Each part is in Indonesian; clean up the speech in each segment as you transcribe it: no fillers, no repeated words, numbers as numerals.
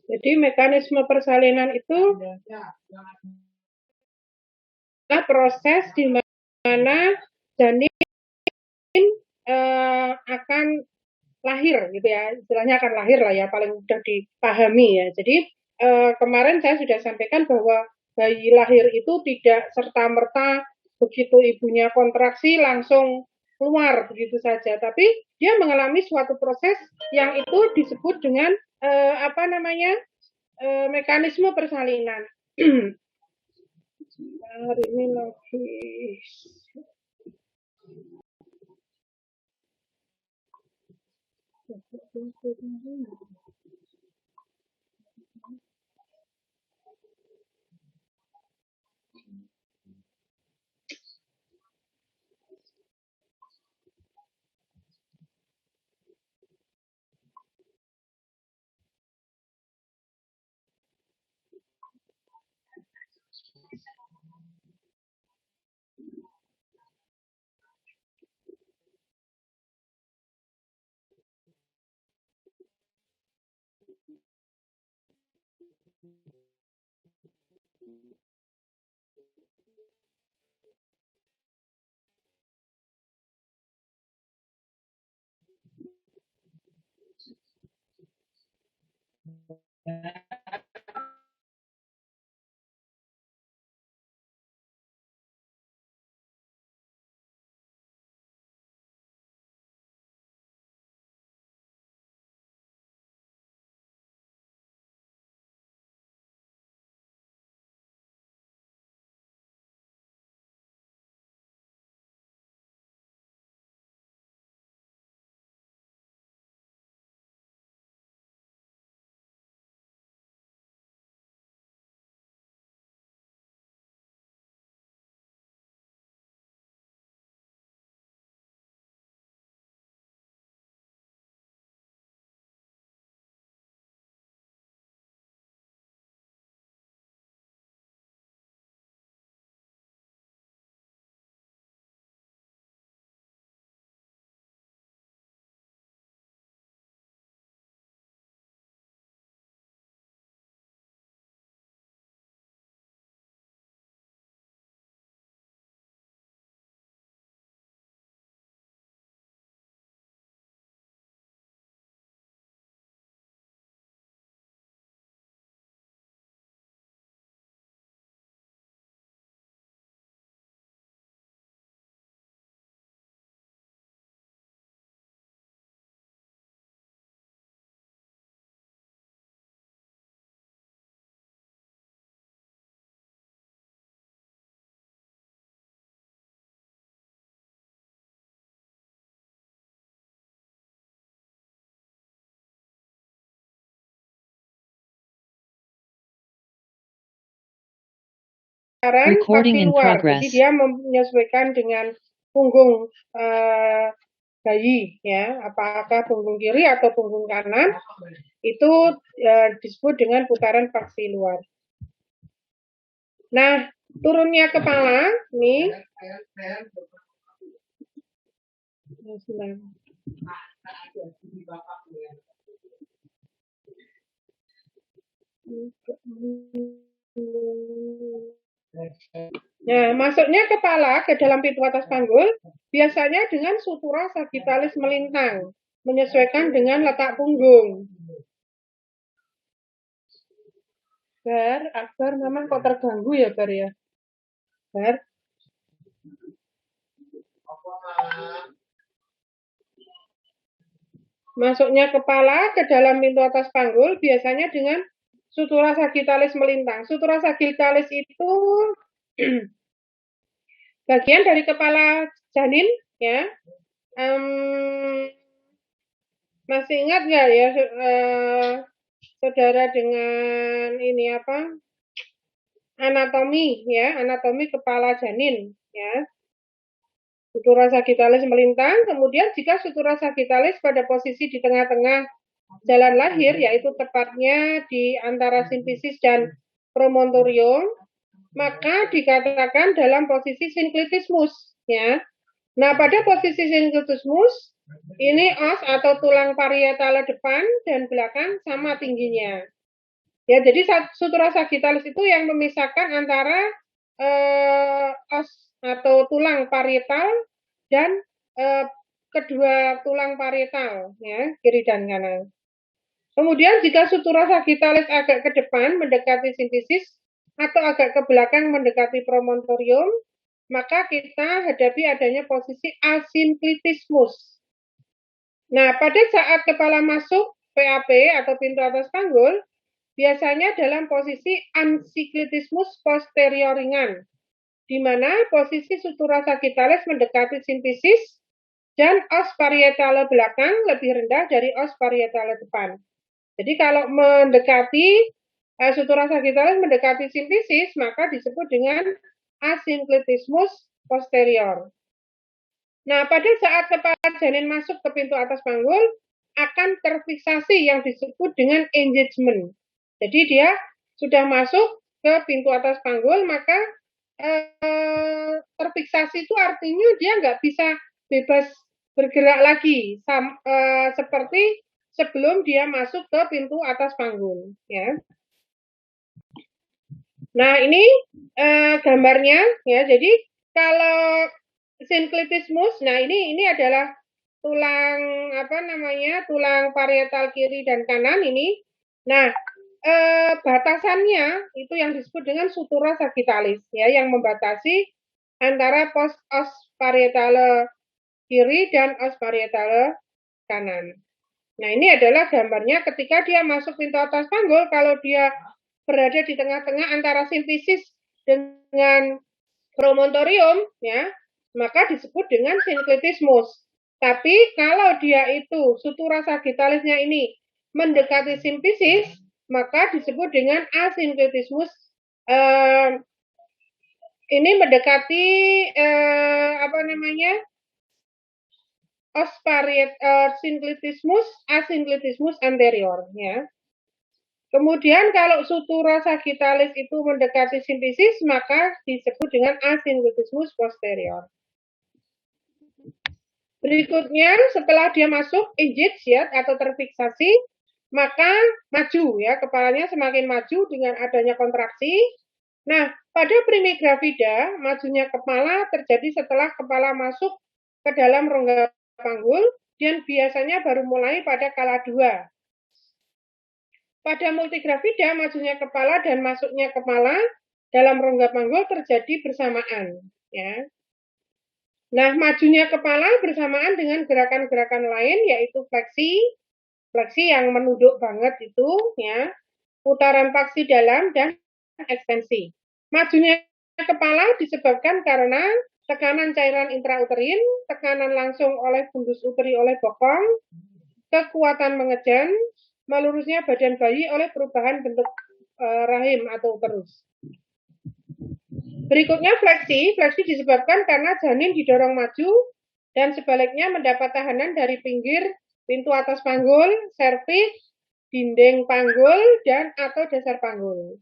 Jadi mekanisme persalinan itu adalah proses di mana janin akan lahir gitu ya, istilahnya akan lahir lah ya, paling mudah dipahami ya. Jadi kemarin saya sudah sampaikan bahwa bayi lahir itu tidak serta-merta begitu ibunya kontraksi langsung keluar begitu saja, tapi dia mengalami suatu proses yang itu disebut dengan mekanisme persalinan. Hari ini lagi Recording in luar. progress. Jadi dia menyesuaikan dengan punggung bayi ya, apakah punggung kiri atau punggung kanan, itu disebut dengan putaran paksi luar. Nah, turunnya kepala nih. Nah, masuknya kepala ke dalam pintu atas panggul biasanya dengan sutura sagittalis melintang, menyesuaikan dengan letak punggung. Akbar memang kok terganggu ya, Bar ya? Bar? Masuknya kepala ke dalam pintu atas panggul biasanya dengan sutura sagittalis melintang. Sutura sagittalis itu bagian dari kepala janin, ya. Masih ingat nggak ya, saudara, dengan ini apa? Anatomi ya, anatomi kepala janin, ya. Sutura sagittalis melintang, kemudian jika sutura sagittalis pada posisi di tengah-tengah jalan lahir, yaitu tepatnya di antara simfisis dan promontorium, maka dikatakan dalam posisi sinklitismus, ya. Nah, pada posisi sinklitismus Ini os atau tulang parietale depan dan belakang sama tingginya. Ya, jadi sutura sagittalis itu yang memisahkan antara os atau tulang parietal dan kedua tulang parietal, ya, kiri dan kanan. Kemudian jika sutura sagittalis agak ke depan mendekati simfisis atau agak ke belakang mendekati promontorium, maka kita hadapi adanya posisi asinklitismus. Nah, pada saat kepala masuk PAP atau pintu atas panggul, biasanya dalam posisi ansiklitismus posterior ringan, di mana posisi sutura sagittalis mendekati simfisis dan os parietale belakang lebih rendah dari os parietale depan. Jadi kalau mendekati sutura sagittalis mendekati simfisis, maka disebut dengan asinklitismus posterior. Nah, pada saat kepala janin masuk ke pintu atas panggul, akan terfiksasi yang disebut dengan engagement. Jadi dia sudah masuk ke pintu atas panggul, maka terfiksasi itu artinya dia nggak bisa bebas bergerak lagi, seperti sebelum dia masuk ke pintu atas panggul. Ya. Nah, ini gambarnya, ya. Jadi kalau sinklitismus, nah ini adalah tulang tulang parietal kiri dan kanan ini. Nah, batasannya itu yang disebut dengan sutura sagittalis, ya, yang membatasi antara os parietale kiri dan os parietale kanan. Nah, ini adalah gambarnya ketika dia masuk pintu atas panggul, kalau dia berada di tengah-tengah antara simfisis dengan promontorium, ya, maka disebut dengan sinklitismus. Tapi kalau dia itu sutura sagittalisnya ini mendekati simfisis, maka disebut dengan asinklitismus. Ini mendekati os sinklitismus, asinklitismus anterior, ya. Kemudian kalau sutura sagittalis itu mendekati simfisis, maka disebut dengan asinklitismus posterior. Berikutnya, setelah dia masuk engage, ya, atau terfiksasi, maka maju, ya, kepalanya semakin maju dengan adanya kontraksi. Nah, pada primigravida, majunya kepala terjadi setelah kepala masuk ke dalam rongga panggul, dan biasanya baru mulai pada kala 2. Pada multigravida, majunya kepala dan masuknya kepala dalam rongga panggul terjadi bersamaan, ya. Nah, majunya kepala bersamaan dengan gerakan-gerakan lain, yaitu fleksi yang menunduk banget itu, ya, putaran paksi dalam, dan ekstensi. Majunya kepala disebabkan karena tekanan cairan intrauterin, tekanan langsung oleh fundus uteri oleh bokong, kekuatan mengejan, melurusnya badan bayi oleh perubahan bentuk rahim atau uterus. Berikutnya fleksi disebabkan karena janin didorong maju dan sebaliknya mendapat tahanan dari pinggir pintu atas panggul, serviks, dinding panggul, dan atau dasar panggul.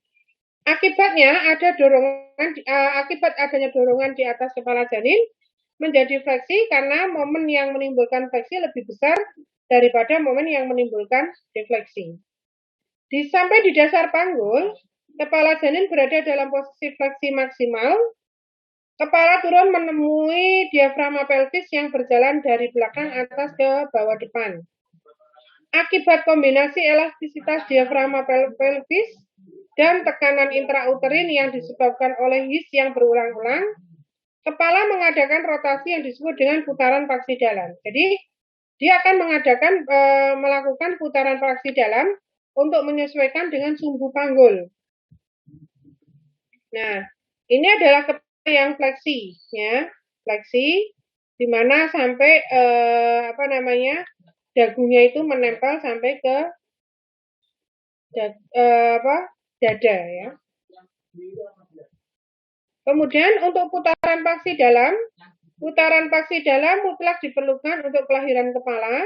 Akibatnya akibat adanya dorongan di atas kepala janin menjadi fleksi karena momen yang menimbulkan fleksi lebih besar daripada momen yang menimbulkan defleksi. Sampai di dasar panggul, kepala janin berada dalam posisi fleksi maksimal. Kepala turun menemui diafragma pelvis yang berjalan dari belakang atas ke bawah depan. Akibat kombinasi elastisitas diafragma pelvis dan tekanan intrauterin yang disebabkan oleh his yang berulang-ulang, kepala mengadakan rotasi yang disebut dengan putaran paksi dalam. Jadi, dia akan melakukan putaran paksi dalam untuk menyesuaikan dengan sumbu panggul. Nah, ini adalah kepala yang fleksi, ya, fleksi, di mana sampai dagunya itu menempel sampai ke dada, ya. Kemudian untuk putaran paksi dalam mutlak diperlukan untuk kelahiran kepala,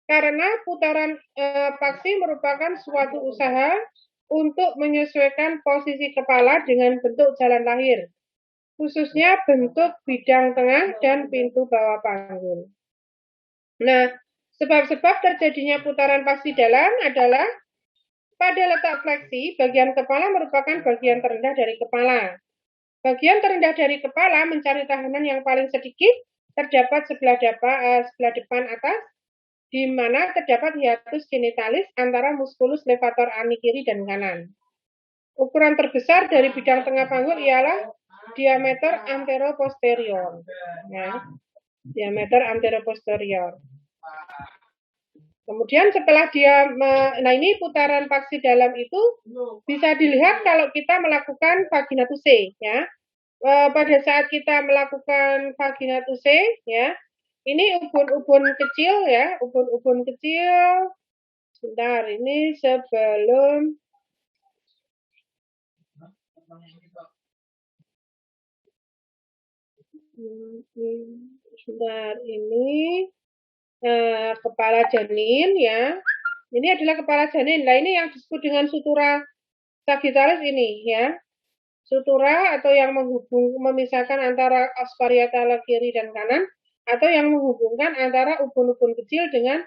karena putaran paksi merupakan suatu usaha untuk menyesuaikan posisi kepala dengan bentuk jalan lahir, khususnya bentuk bidang tengah dan pintu bawah panggul. Nah, sebab-sebab terjadinya putaran paksi dalam adalah pada letak fleksi, bagian kepala merupakan bagian terendah dari kepala. Bagian terendah dari kepala mencari tahanan yang paling sedikit, terdapat sebelah depan atas, di mana terdapat hiatus genitalis antara muskulus levator ani kiri dan kanan. Ukuran terbesar dari bidang tengah panggul ialah diameter anteroposterior. Ya, diameter anteroposterior. Kemudian setelah dia, nah ini putaran paksi dalam itu bisa dilihat kalau kita melakukan vaginatuse, ya. Pada saat kita melakukan vaginatuse, ya, ini ubun-ubun kecil, ya, ubun-ubun kecil. Sebentar, ini sebelum sebentar ini kepala janin, ya. Ini adalah kepala janin. Nah, ini yang disebut dengan sutura sagittalis ini, ya. Sutura atau yang memisahkan antara os parietala kiri dan kanan, atau yang menghubungkan antara ubun-ubun kecil dengan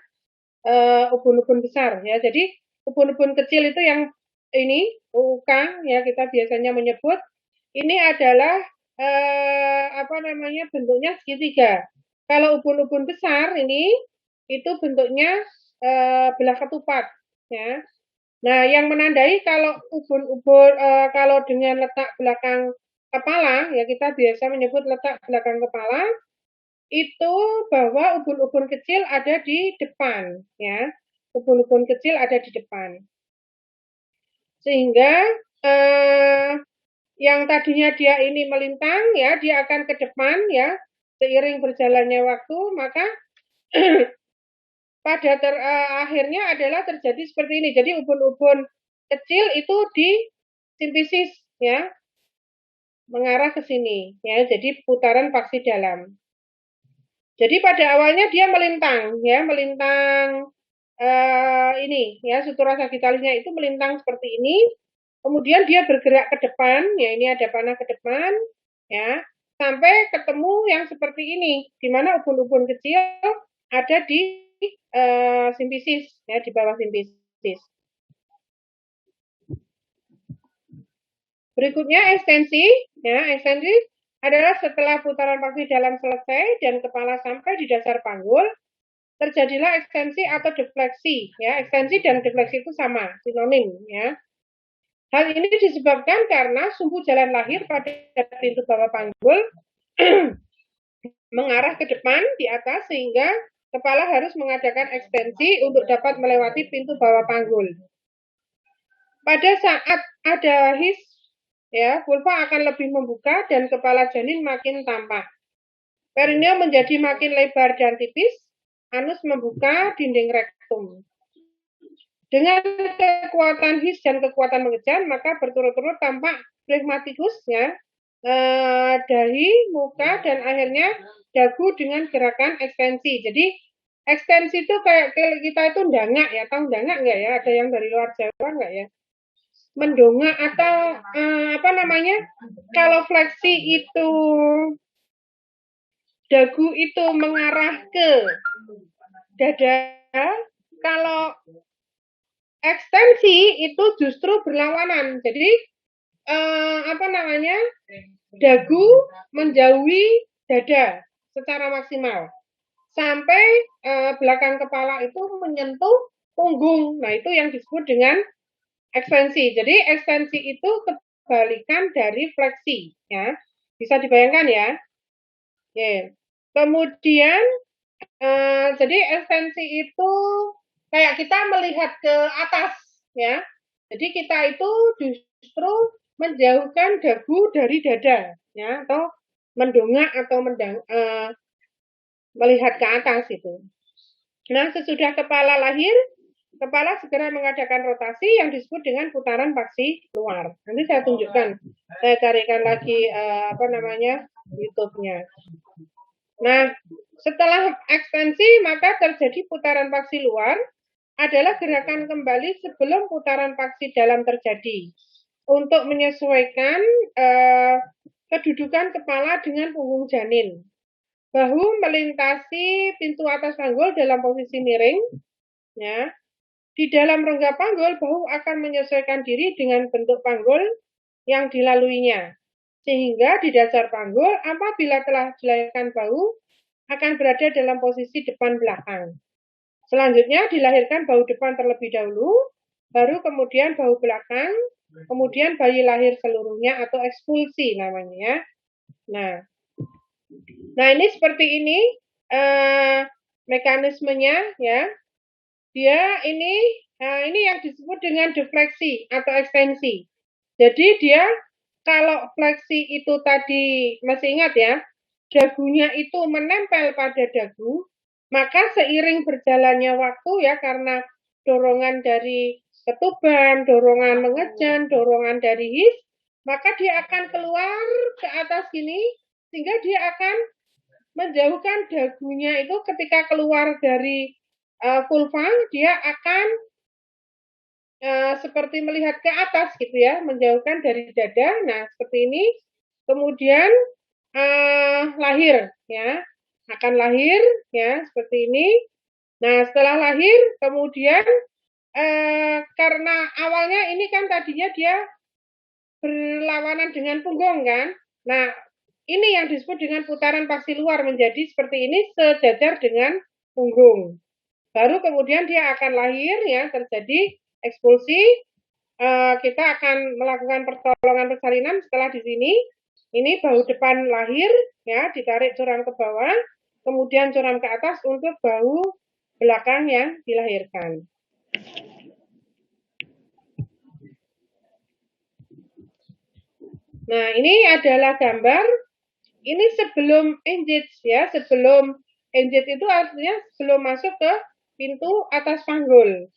ubun-ubun besar, ya. Jadi ubun-ubun kecil itu yang ini ukang, ya, kita biasanya menyebut ini adalah bentuknya segitiga. Kalau ubun-ubun besar ini itu bentuknya belah ketupat, ya. Nah, yang menandai kalau ubun-ubun kalau dengan letak belakang kepala, ya kita biasa menyebut letak belakang kepala, itu bahwa ubun-ubun kecil ada di depan, ya. Ubun-ubun kecil ada di depan. Sehingga yang tadinya dia ini melintang, ya, dia akan ke depan, ya, seiring berjalannya waktu, maka pada akhirnya adalah terjadi seperti ini. Jadi ubun-ubun kecil itu di simfisis, ya, mengarah ke sini, ya. Jadi putaran paksi dalam. Jadi pada awalnya dia melintang, ya, melintang ini, ya, sutura sagitalisnya itu melintang seperti ini. Kemudian dia bergerak ke depan, ya, ini ada panah ke depan, ya, sampai ketemu yang seperti ini, di mana ubun-ubun kecil ada di simfisis, ya, di bawah simfisis. Berikutnya ekstensi, ya, ekstensi adalah setelah putaran paksi dalam selesai dan kepala sampai di dasar panggul, terjadilah ekstensi atau defleksi, ya. Ekstensi dan defleksi itu sama, sinonim, ya. Hal ini disebabkan karena sumbu jalan lahir pada pintu bawah panggul mengarah ke depan di atas, sehingga kepala harus mengadakan ekstensi untuk dapat melewati pintu bawah panggul. Pada saat ada his, ya, vulva akan lebih membuka dan kepala janin makin tampak. Perineum menjadi makin lebar dan tipis, anus membuka dinding rektum. Dengan kekuatan his dan kekuatan mengejar, maka berturut-turut tampak phlegmaticus, ya, dahi, muka, dan akhirnya dagu dengan gerakan ekstensi. Jadi ekstensi itu kayak kita itu ndangak, ya, tahu ndangak nggak, ya? Ada yang dari luar Jawa nggak, ya? Mendongak atau kalau fleksi itu dagu itu mengarah ke dada, kalau ekstensi itu justru berlawanan. Jadi dagu menjauhi dada secara maksimal sampai belakang kepala itu menyentuh punggung. Nah, itu yang disebut dengan ekstensi. Jadi ekstensi itu kebalikan dari fleksi, ya. Bisa dibayangkan, ya. Oke. Kemudian jadi ekstensi itu kayak kita melihat ke atas, ya. Jadi kita itu justru menjauhkan dagu dari dada, ya, atau mendongak atau melihat ke atas itu. Nah, sesudah kepala lahir, kepala segera mengadakan rotasi yang disebut dengan putaran paksi luar. Nanti saya tunjukkan. Saya carikan lagi YouTube-nya. Nah, setelah ekstensi maka terjadi putaran paksi luar adalah gerakan kembali sebelum putaran paksi dalam terjadi untuk menyesuaikan kedudukan kepala dengan punggung janin. bahu melintasi pintu atas panggul dalam posisi miring. Ya. Di dalam rongga panggul, bahu akan menyesuaikan diri dengan bentuk panggul yang dilaluinya. Sehingga di dasar panggul, apabila telah dilahirkan bahu, akan berada dalam posisi depan belakang. Selanjutnya dilahirkan bahu depan terlebih dahulu, baru kemudian bahu belakang, kemudian bayi lahir seluruhnya atau ekspulsi namanya. Nah ini seperti ini mekanismenya ya. Dia ini yang disebut dengan defleksi atau ekstensi. Jadi dia kalau fleksi itu tadi masih ingat ya, dagunya itu menempel pada dagu, maka seiring berjalannya waktu ya karena dorongan dari ketuban, dorongan mengejan, dorongan dari his, maka dia akan keluar ke atas gini sehingga dia akan menjauhkan dagunya itu ketika keluar dari vulva, dia akan seperti melihat ke atas gitu ya, menjauhkan dari dada. Nah, seperti ini. Kemudian lahir ya, akan lahir ya seperti ini. Nah, setelah lahir kemudian karena awalnya ini kan tadinya dia berlawanan dengan punggung kan. Nah, ini yang disebut dengan putaran paksi luar menjadi seperti ini sejajar dengan punggung. Baru kemudian dia akan lahir ya, terjadi ekspulsi. Kita akan melakukan pertolongan persalinan setelah di sini. Ini bahu depan lahir ya, ditarik curam ke bawah, kemudian curam ke atas untuk bahu belakang yang dilahirkan. Nah, ini adalah gambar. Ini sebelum engage ya, sebelum engage itu artinya sebelum masuk ke pintu atas panggul.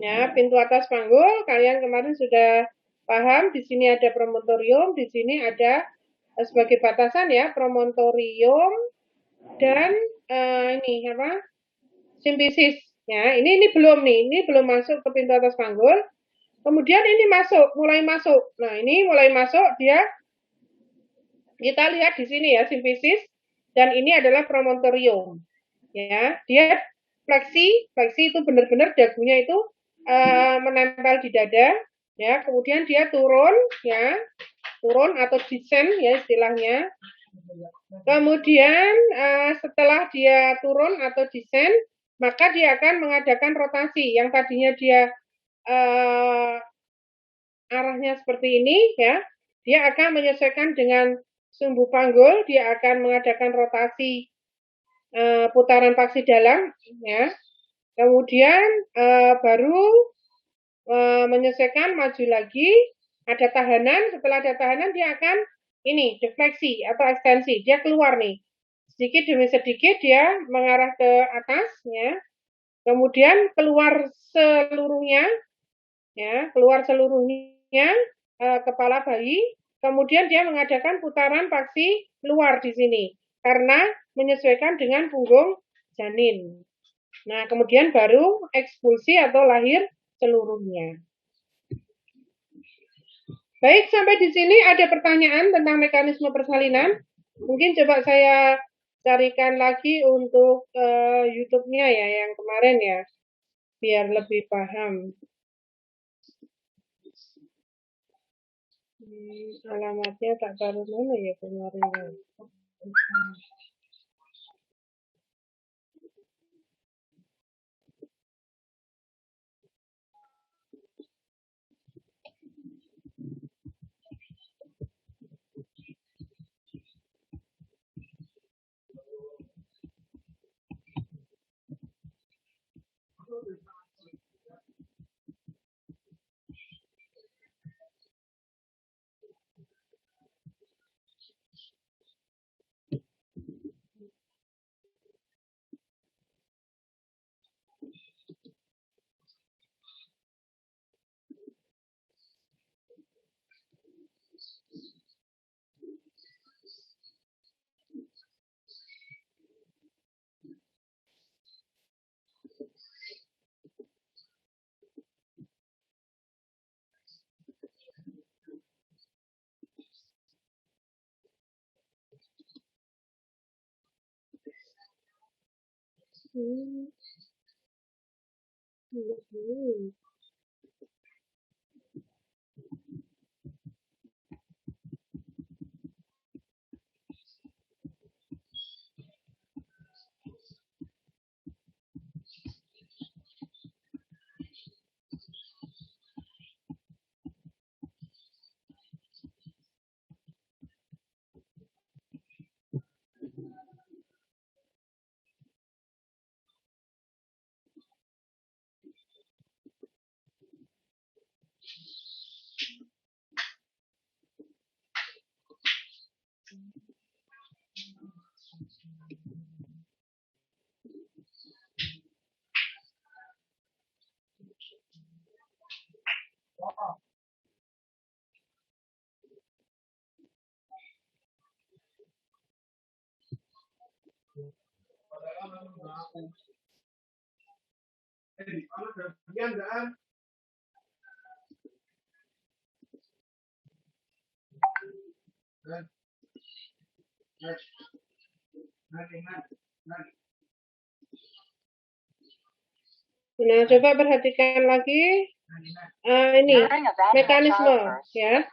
Ya, pintu atas panggul kalian kemarin sudah paham. Di sini ada promontorium, di sini ada sebagai batasan ya promontorium dan ini apa? Simpisis. Ya, ini belum nih, ini belum masuk ke pintu atas panggul. Kemudian ini masuk, mulai masuk. Nah, ini mulai masuk dia. Kita lihat di sini ya simpisis dan ini adalah promontorium. Ya, dia fleksi itu benar-benar dagunya itu menempel di dada, ya. Kemudian dia turun, ya, turun atau descend ya istilahnya. Kemudian setelah dia turun atau descend, maka dia akan mengadakan rotasi. Yang tadinya dia arahnya seperti ini, ya, dia akan menyesuaikan dengan sumbu panggul, dia akan mengadakan rotasi putaran paksi dalam, ya. Kemudian baru menyesuaikan maju lagi, ada tahanan, setelah ada tahanan dia akan ini defleksi atau ekstensi, dia keluar nih. Sedikit demi sedikit dia mengarah ke atas, ya. Kemudian keluar seluruhnya, ya, keluar seluruhnya kepala bayi. Kemudian dia mengadakan putaran paksi luar di sini karena menyesuaikan dengan punggung janin. Nah, kemudian baru ekspulsi atau lahir seluruhnya. Baik, sampai di sini ada pertanyaan tentang mekanisme persalinan. Mungkin coba saya carikan lagi untuk YouTube-nya ya, yang kemarin ya, biar lebih paham. Alamatnya tak taruh mana ya kemarin. Nah, coba perhatikan lagi. Ini mekanisme, ya.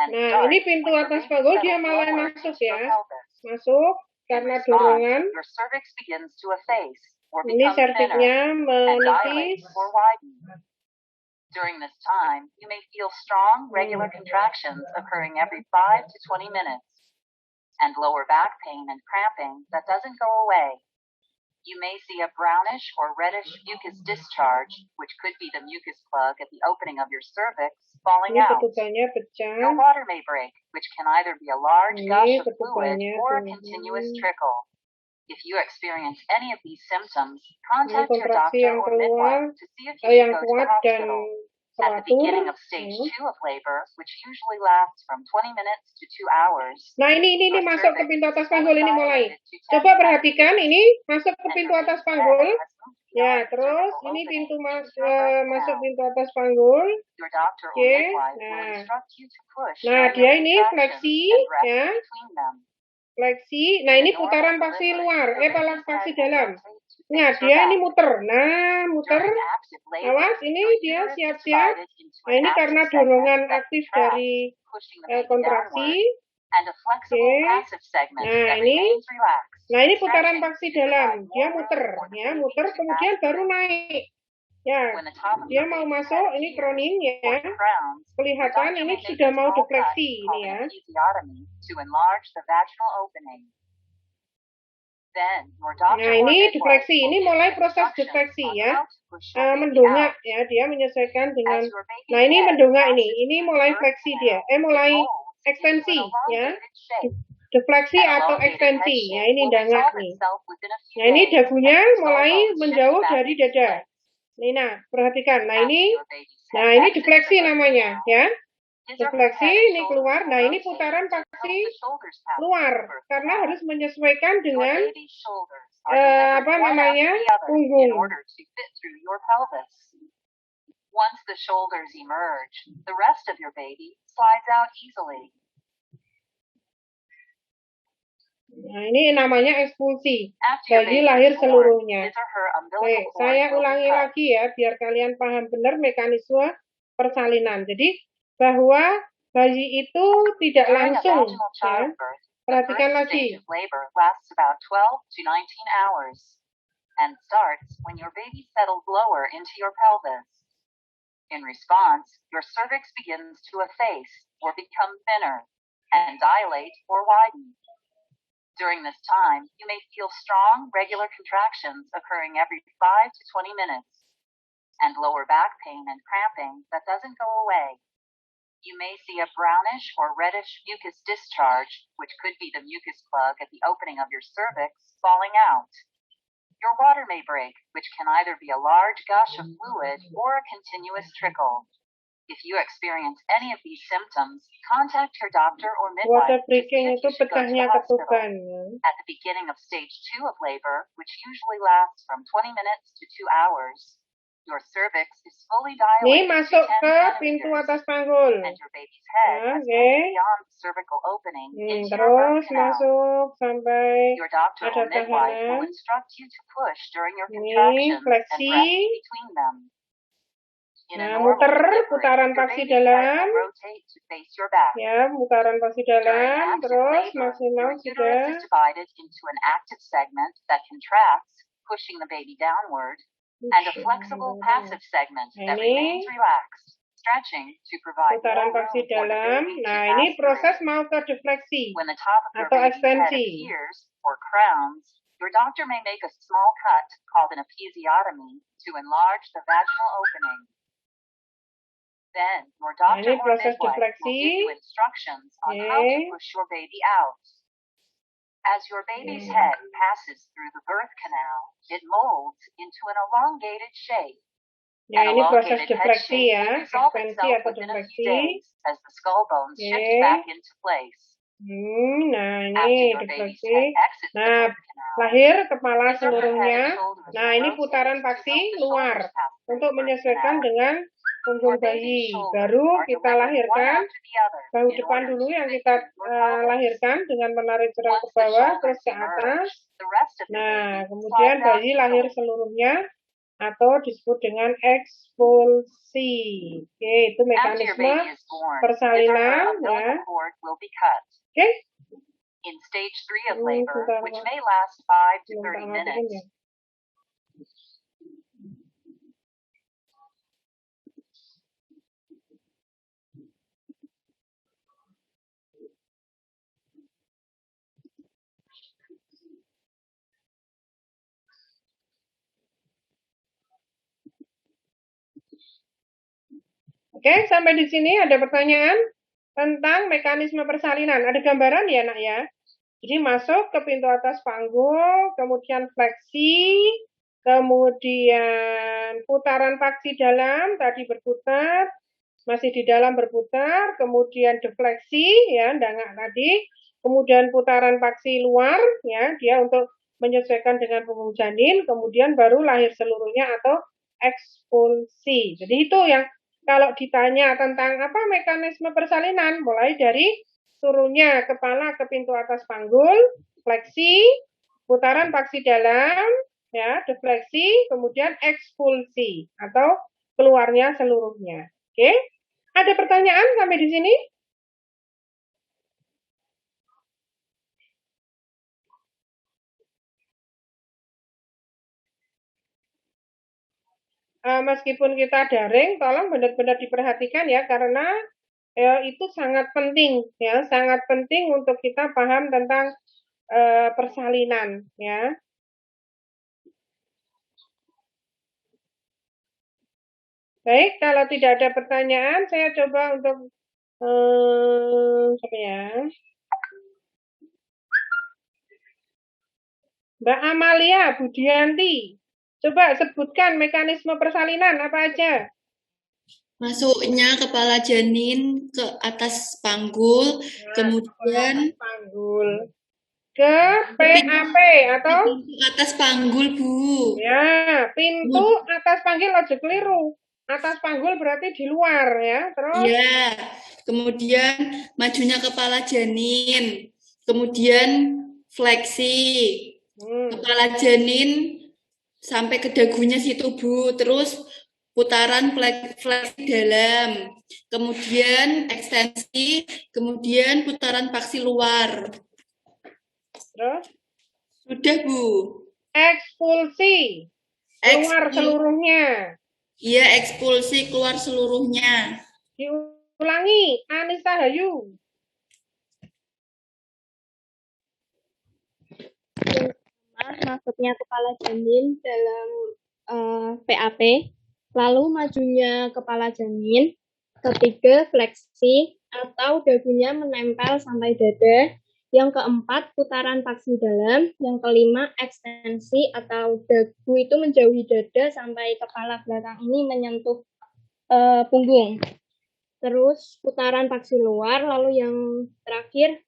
Nah, ini pintu atas panggul dia mulai masuk, ya. Masuk karena dorongan. Ini serviknya menipis. During this time, you may feel strong, regular contractions occurring every 5 to 20 minutes, and lower back pain and cramping that doesn't go away. You may see a brownish or reddish mucus discharge, which could be the mucus plug at the opening of your cervix, falling out. Your water may break, which can either be a large gush of fluid or a continuous trickle. If you experience any of these symptoms, contact your doctor or midwife to see if you can go to the hospital. At the beginning of stage 2 of labor, which usually lasts from 20 minutes to 2 hours. Nah, ini masuk ke pintu atas panggul, ini mulai. Coba perhatikan, ini masuk ke pintu atas panggul. Ya, terus ini pintu masuk pintu atas panggul. Oke. Nah, dia ini fleksi, ya. Fleksi. Nah, ini putaran paksi luar, paksi dalam. Nah, dia ini muter. Nah, muter. Awas, ini dia siap-siap. Nah, ini karena dorongan aktif dari kontraksi. Oke. Nah, ini putaran paksi dalam. Dia muter, ya, muter, kemudian baru naik. Ya, dia mau masuk, ini croning, ya. Kelihatan ini sudah mau defleksi, ini ya. Nah, ini defleksi, ini mulai proses defleksi, ya. Mendongak, ya, dia menyesuaikan dengan. Nah, ini mendongak ini mulai fleksi dia, mulai ekstensi, ya. Defleksi atau ekstensi, ya, ini dangak nih. Nah, ini dagunya mulai menjauh dari dada. Nah, perhatikan. Nah, ini defleksi namanya, ya. Defleksi, ini keluar. Nah, ini putaran paksi luar karena harus menyesuaikan dengan punggung. Once the shoulders emerge, the rest of your baby slides out easily. Nah, ini namanya ekspulsi. Bayi lahir seluruhnya. Oke, saya ulangi lagi ya, biar kalian paham benar mekanisme persalinan. Jadi, bahwa bayi itu tidak langsung, ya. Perhatikan lagi. And starts when your baby settles lower into your pelvis. In response, your cervix begins to efface or become thinner and dilate or widen. During this time, you may feel strong, regular contractions occurring every 5 to 20 minutes, and lower back pain and cramping that doesn't go away. You may see a brownish or reddish mucus discharge, which could be the mucus plug at the opening of your cervix, falling out. Your water may break, which can either be a large gush of fluid or a continuous trickle. If you experience any of these symptoms, contact your doctor or midwife water breaking itu pecahnya ketukan. At the beginning of stage 2 of labor, which usually lasts from 20 minutes to 2 hours, Your cervix is fully Ini dilated to masuk 10 ke pintu centimeters, atas panggul. and your baby's head has Oke. moved beyond the cervical opening into your Terus birth canal. masuk sampai Your doctor ada or midwife will tahanan. instruct you to push during your Ini contractions and fleksi. rest between them. In a Nah, normal muter delivery, putaran your paksi baby's head dalam. will rotate to face your back. Ya, putaran paksi During dalam. active Terus labor, maksimal your sudah. uterus is divided into an active segment that contracts, pushing the baby downward, and a flexible passive segment that remains relaxed, stretching to provide Putaran more paksi room for the dalam. baby to Nah, pass ini through. proses mau ke defleksi When the top of your atau baby's head ekstensi. appears, or crowns, your doctor may make a small cut called an episiotomy to enlarge the vaginal opening. Then, your doctor ini or proses midwife will defleksi. give you instructions on how to push your baby out. As your baby's head passes through the birth canal, it molds into an elongated shape. Ya, An ini proses elongated head defleksi shape ya, will resolve ekstensi itself atau within a few defleksi. days as the skull bones shift Oke. back into place. Nah, After ini your baby's defleksi. head exits the Nah, birth canal, lahir kepala lift up your head seluruhnya. and shoulders Nah, will ini rotate putaran to paksi help the luar shoulders pass through untuk the birth menyesuaikan canal. dengan punggung Your baby's bayi. shoulders Baru are kita delivered one lahirkan after the other bahu in depan order dulu to yang fit kita through your pelvis. lahirkan dengan menarik cerah ke Once the bawah terus shoulders ke atas. emerge, the rest of your Nah, baby kemudian slides out bayi the lahir shoulder. seluruhnya atau disebut dengan ekspulsi. Oke, itu After your mekanisme baby is born, his or her persalinan ya. umbilical cord will be cut. Oke, In stage 3 of labor, sebentar, which Pak. may last 5 to Belum 30 tak matikan ya. minutes, Oke, sampai di sini ada pertanyaan tentang mekanisme persalinan. Ada gambaran ya, Nak ya? Jadi masuk ke pintu atas panggul, kemudian fleksi, kemudian putaran paksi dalam, tadi berputar, masih di dalam berputar, kemudian defleksi, ya, dangak tadi, kemudian putaran paksi luar, ya, dia untuk menyesuaikan dengan punggung janin, kemudian baru lahir seluruhnya atau ekspulsi. Jadi itu yang kalau ditanya tentang apa mekanisme persalinan, mulai dari turunnya kepala ke pintu atas panggul, fleksi, putaran paksi dalam, ya, defleksi, kemudian ekspulsi atau keluarnya seluruhnya. Oke, ada pertanyaan sampai di sini? Meskipun kita daring, tolong benar-benar diperhatikan ya, karena itu sangat penting ya, sangat penting untuk kita paham tentang persalinan ya. Baik, kalau tidak ada pertanyaan, saya coba untuk siapa ya? Mbak Amalia Budianti, coba sebutkan mekanisme persalinan apa aja? Masuknya kepala janin ke atas panggul, Nah, kemudian panggul ke PAP atau pintu atas panggul, Bu. ya, pintu atas panggul aja keliru. Atas panggul berarti di luar ya. Terus Ya, kemudian majunya kepala janin, kemudian fleksi kepala janin sampai ke dagunya situ, Bu. Terus putaran fleksi dalam, kemudian ekstensi, kemudian putaran paksi luar. terus Sudah, Bu. ekspulsi keluar seluruhnya. Iya, ekspulsi keluar seluruhnya. Diulangi, Anissa Hayu. Masuknya kepala janin dalam PAP, lalu majunya kepala janin, ketiga fleksi atau dagunya menempel sampai dada, yang keempat putaran paksi dalam, yang kelima ekstensi atau dagu itu menjauhi dada sampai kepala belakang ini menyentuh punggung. Terus putaran paksi luar, lalu yang terakhir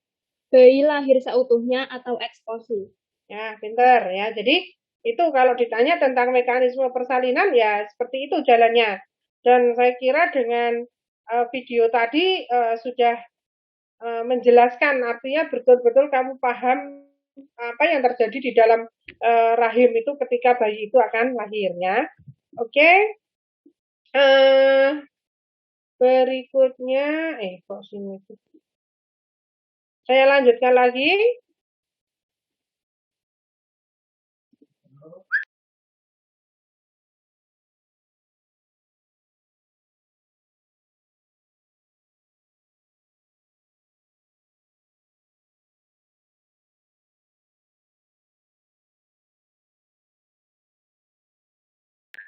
bayi lahir seutuhnya atau ekspulsi. Ya, pinter ya. Jadi Itu kalau ditanya tentang mekanisme persalinan ya seperti itu jalannya. Dan saya kira dengan video tadi sudah menjelaskan, artinya betul-betul kamu paham apa yang terjadi di dalam rahim itu ketika bayi itu akan lahirnya. Oke. Berikutnya kok sini tuh. Saya lanjutkan lagi.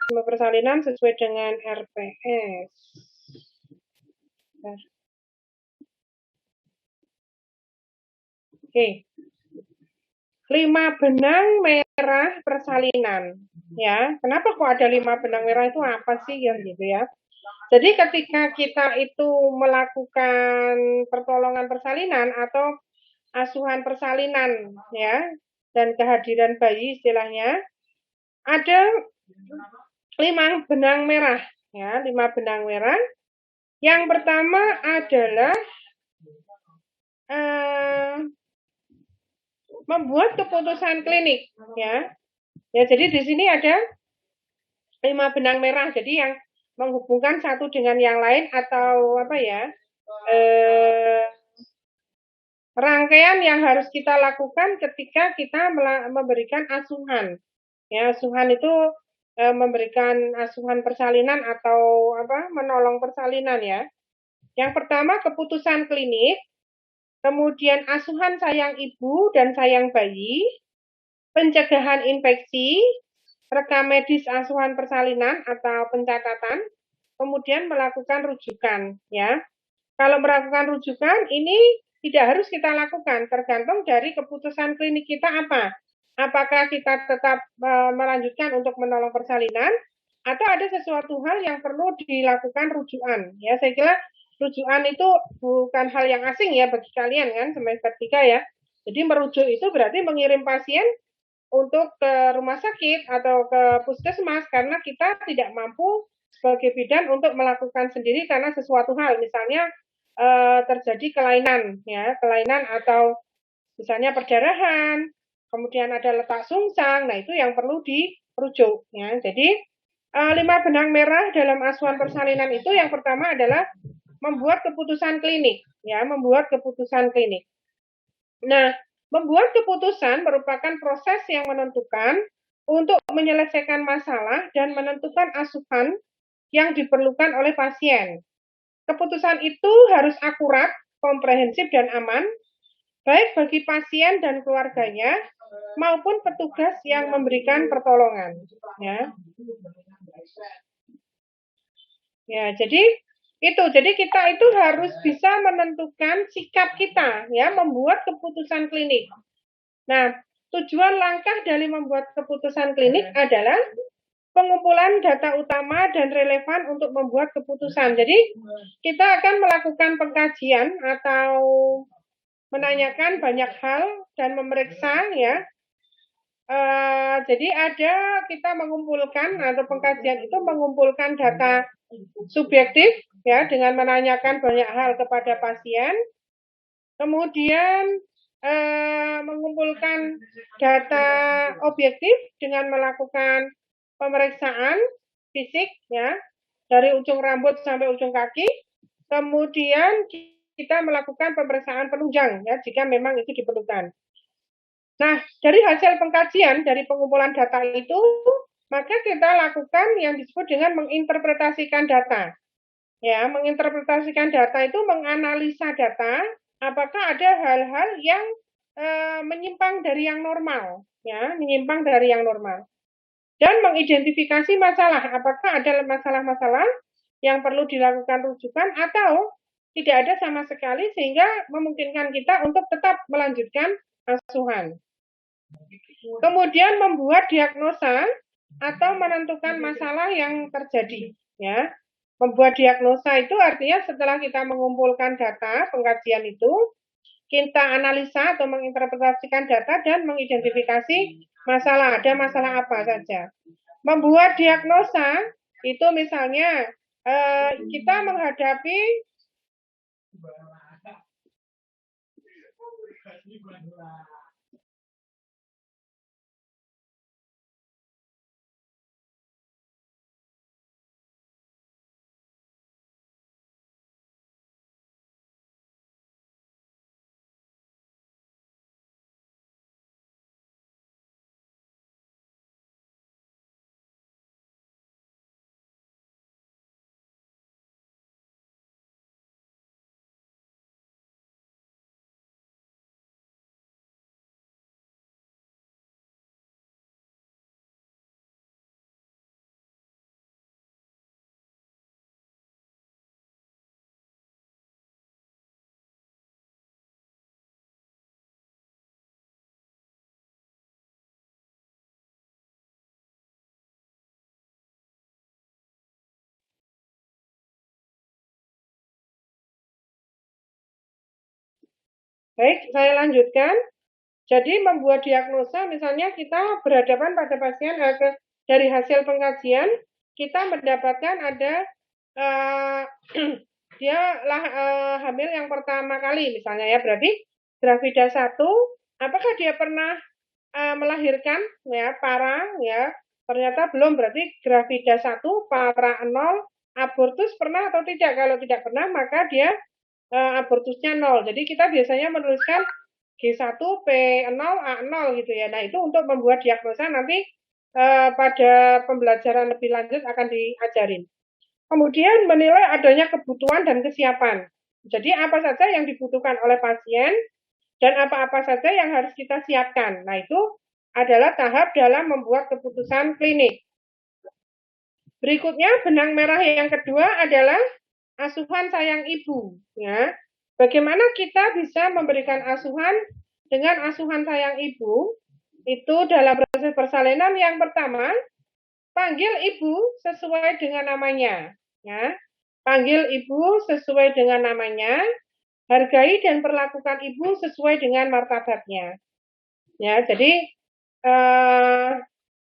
Persalinan sesuai dengan RPS. Oke. 5 benang merah persalinan. Ya, kenapa kok ada 5 benang merah itu apa sih yang gitu ya? Jadi ketika kita itu melakukan pertolongan persalinan atau asuhan persalinan ya, dan kehadiran bayi istilahnya, ada 5 benang merah ya, 5 benang merah. Yang pertama adalah membuat keputusan klinik ya. Ya, jadi di sini ada 5 benang merah. Jadi yang menghubungkan satu dengan yang lain atau apa ya? Rangkaian yang harus kita lakukan ketika kita memberikan asuhan. Ya, asuhan itu memberikan asuhan persalinan atau apa? Menolong persalinan ya. Yang pertama keputusan klinik, kemudian asuhan sayang ibu dan sayang bayi, pencegahan infeksi, rekam medis asuhan persalinan atau pencatatan, kemudian melakukan rujukan ya. Kalau melakukan rujukan ini tidak harus kita lakukan, tergantung dari keputusan klinik kita apa. Apakah kita tetap melanjutkan untuk menolong persalinan atau ada sesuatu hal yang perlu dilakukan rujukan ya. Saya kira rujukan itu bukan hal yang asing ya bagi kalian kan semester 3 ya. Jadi merujuk itu berarti mengirim pasien untuk ke rumah sakit atau ke puskesmas karena kita tidak mampu sebagai bidan untuk melakukan sendiri karena sesuatu hal, misalnya terjadi kelainan ya, kelainan atau misalnya perdarahan, kemudian ada letak sungsang, nah itu yang perlu dirujuk ya. Jadi 5 benang merah dalam asuhan persalinan itu yang pertama adalah membuat keputusan klinik ya, membuat keputusan klinik. Nah, membuat keputusan merupakan proses yang menentukan untuk menyelesaikan masalah dan menentukan asuhan yang diperlukan oleh pasien. Keputusan itu harus akurat, komprehensif, dan aman, baik bagi pasien dan keluarganya maupun petugas yang memberikan pertolongan. Ya, jadi jadi kita itu harus bisa menentukan sikap kita, ya, membuat keputusan klinik. Nah, tujuan langkah dari membuat keputusan klinik adalah pengumpulan data utama dan relevan untuk membuat keputusan. Jadi, kita akan melakukan pengkajian atau menanyakan banyak hal dan memeriksa, ya. Jadi kita mengumpulkan atau pengkajian itu mengumpulkan data subjektif ya dengan menanyakan banyak hal kepada pasien, kemudian mengumpulkan data objektif dengan melakukan pemeriksaan fisik ya dari ujung rambut sampai ujung kaki, kemudian kita melakukan pemeriksaan penunjang ya jika memang itu diperlukan. Nah, dari hasil pengkajian, dari pengumpulan data itu, maka kita lakukan yang disebut dengan menginterpretasikan data. Ya, menginterpretasikan data itu menganalisa data, apakah ada hal-hal yang menyimpang dari yang normal, ya, menyimpang dari yang normal. Dan mengidentifikasi masalah, apakah ada masalah-masalah yang perlu dilakukan rujukan atau tidak ada sama sekali sehingga memungkinkan kita untuk tetap melanjutkan asuhan. Kemudian membuat diagnosa atau menentukan masalah yang terjadi, ya. Membuat diagnosa itu artinya setelah kita mengumpulkan data pengkajian itu, kita analisa atau menginterpretasikan data dan mengidentifikasi masalah. Ada masalah apa saja. Membuat diagnosa itu misalnya kita menghadapi baik, saya lanjutkan. Jadi membuat diagnosa, misalnya kita berhadapan pada pasien dari hasil pengkajian, kita mendapatkan ada dia hamil yang pertama kali, misalnya ya, berarti gravida 1, apakah dia pernah melahirkan ya para ya, ternyata belum, berarti gravida 1, para 0, abortus pernah atau tidak? Kalau tidak pernah, maka dia abortusnya 0. Jadi kita biasanya menuliskan G1, P0, A0 gitu ya. Nah, itu untuk membuat diagnosa nanti pada pembelajaran lebih lanjut akan diajarin. Kemudian menilai adanya kebutuhan dan kesiapan. Jadi apa saja yang dibutuhkan oleh pasien dan apa-apa saja yang harus kita siapkan. Nah, itu adalah tahap dalam membuat keputusan klinik. Berikutnya, benang merah yang kedua adalah asuhan sayang ibu. Ya. Bagaimana kita bisa memberikan asuhan dengan asuhan sayang ibu? Itu dalam proses persalinan yang pertama, panggil ibu sesuai dengan namanya. Ya. Panggil ibu sesuai dengan namanya, hargai dan perlakukan ibu sesuai dengan martabatnya. Ya, jadi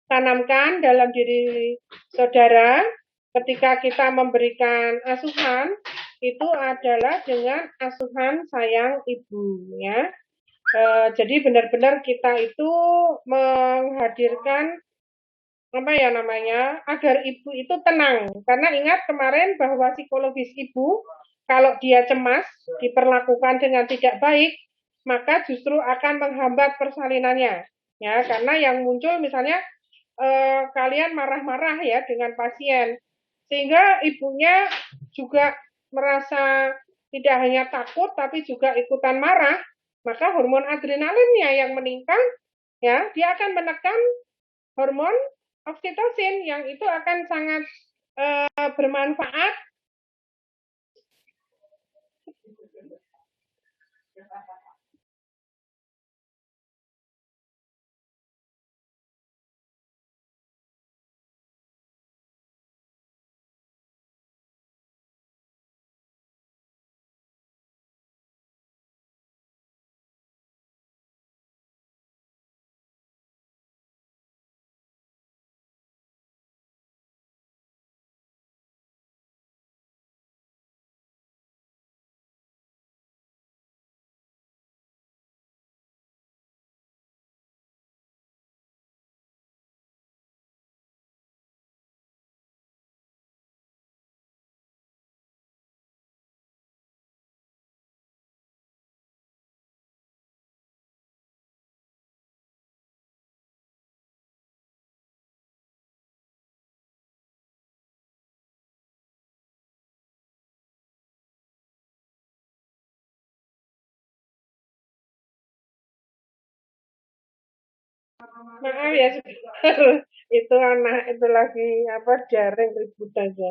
tanamkan dalam diri saudara ketika kita memberikan asuhan itu adalah dengan asuhan sayang ibu ya. Jadi benar-benar kita itu menghadirkan apa ya namanya agar ibu itu tenang, karena ingat kemarin bahwa psikologis ibu kalau dia cemas diperlakukan dengan tidak baik maka justru akan menghambat persalinannya ya, karena yang muncul misalnya kalian marah-marah ya dengan pasien sehingga ibunya juga merasa tidak hanya takut tapi juga ikutan marah, maka hormon adrenalinnya yang meningkat ya, dia akan menekan hormon oksitosin yang itu akan sangat bermanfaat maaf ya itu anak itu lagi apa jaring ribut aja.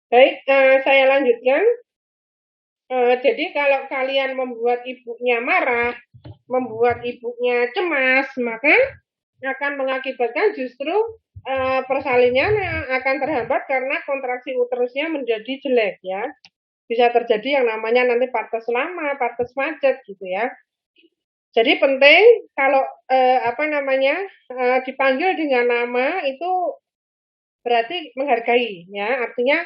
Baik, saya lanjutkan. Jadi kalau kalian membuat ibunya marah, membuat ibunya cemas, maka akan mengakibatkan justru persalinannya akan terhambat karena kontraksi uterusnya menjadi jelek ya. bisa terjadi yang namanya nanti partes lama, partes macet gitu ya. Jadi penting kalau dipanggil dengan nama itu berarti menghargai ya, artinya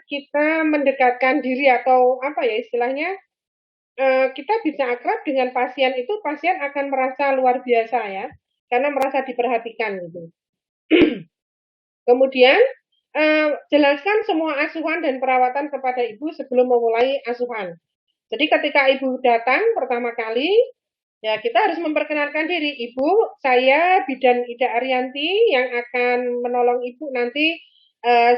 kita mendekatkan diri atau apa ya istilahnya, kita bisa akrab dengan pasien itu, pasien akan merasa luar biasa ya, karena merasa diperhatikan gitu. Kemudian jelaskan semua asuhan dan perawatan kepada ibu sebelum memulai asuhan. Jadi ketika ibu datang pertama kali, ya kita harus memperkenalkan diri. Ibu, saya Bidan Ida Arianti yang akan menolong ibu nanti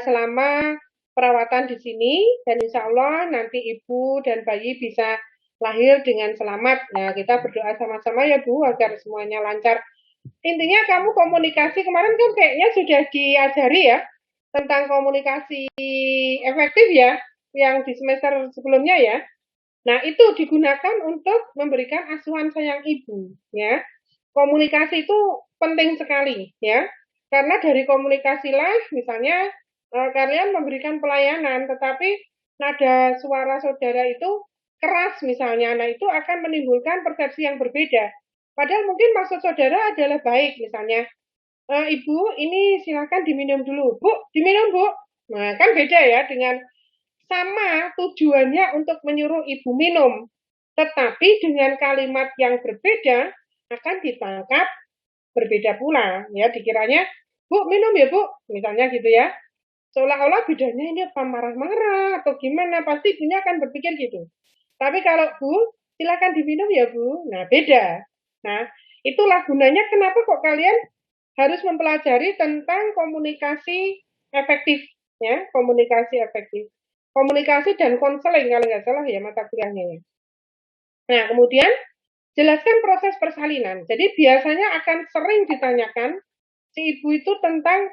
selama perawatan di sini, dan insya Allah nanti ibu dan bayi bisa lahir dengan selamat. Nah, kita berdoa sama-sama ya Bu, agar semuanya lancar. Intinya kamu komunikasi, kemarin kan kayaknya sudah diajari ya, tentang komunikasi efektif ya, yang di semester sebelumnya ya. Nah, itu digunakan untuk memberikan asuhan sayang ibu, ya. Komunikasi itu penting sekali, ya. Karena dari komunikasilah, misalnya, kalian memberikan pelayanan, tetapi nada suara saudara itu keras misalnya, nah itu akan menimbulkan persepsi yang berbeda. Padahal mungkin maksud saudara adalah baik, misalnya, Ibu, ini silakan diminum dulu. Bu, diminum, Bu. Nah, kan beda ya dengan sama tujuannya untuk menyuruh ibu minum, tetapi dengan kalimat yang berbeda akan ditangkap berbeda pula, ya dikiranya, Bu minum ya Bu, misalnya gitu ya, seolah-olah bedanya ini apa marah-marah atau gimana, pasti ibunya akan berpikir gitu. Tapi kalau Bu, silakan diminum ya Bu, nah beda. Nah, itulah gunanya kenapa kok kalian harus mempelajari tentang komunikasi efektif, ya, komunikasi efektif. Komunikasi dan konseling kalau nggak salah ya mata kuliahnya ya. Nah, kemudian jelaskan proses persalinan. Jadi biasanya akan sering ditanyakan si ibu itu tentang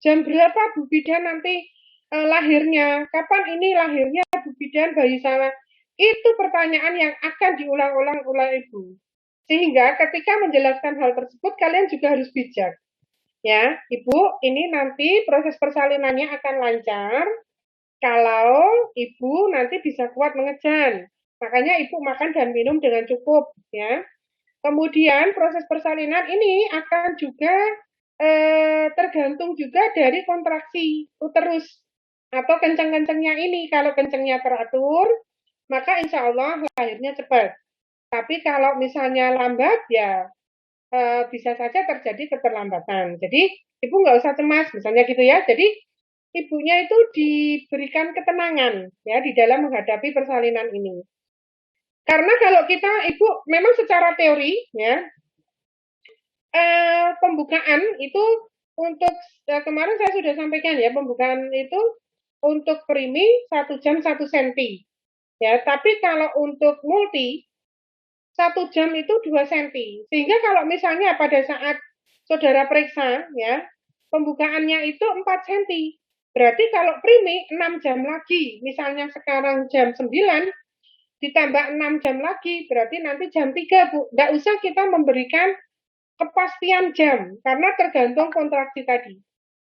jam berapa Bu Bidan nanti lahirnya, kapan ini lahirnya Bu Bidan bayi saya. Itu pertanyaan yang akan diulang-ulang oleh ibu. Sehingga ketika menjelaskan hal tersebut kalian juga harus bijak. Ya, Ibu, ini nanti proses persalinannya akan lancar kalau ibu nanti bisa kuat mengejan. Makanya ibu makan dan minum dengan cukup, ya. Kemudian proses persalinan ini akan juga tergantung juga dari kontraksi uterus atau kencang-kencangnya ini. Kalau kencangnya teratur, maka insya Allah lahirnya cepat. Tapi kalau misalnya lambat, ya bisa saja terjadi keterlambatan. Jadi ibu nggak usah cemas, misalnya gitu ya. Jadi ibunya itu diberikan ketenangan ya di dalam menghadapi persalinan ini. Karena kalau kita ibu memang secara teori ya pembukaan itu untuk kemarin saya sudah sampaikan ya, pembukaan itu untuk primi 1 jam 1 senti ya, tapi kalau untuk multi 1 jam itu 2 senti. Sehingga kalau misalnya pada saat saudara periksa ya pembukaannya itu 4 senti. Berarti kalau primi 6 jam lagi, misalnya sekarang jam 9, ditambah 6 jam lagi, berarti nanti jam 3, Bu. Nggak usah kita memberikan kepastian jam, karena tergantung kontraksi tadi.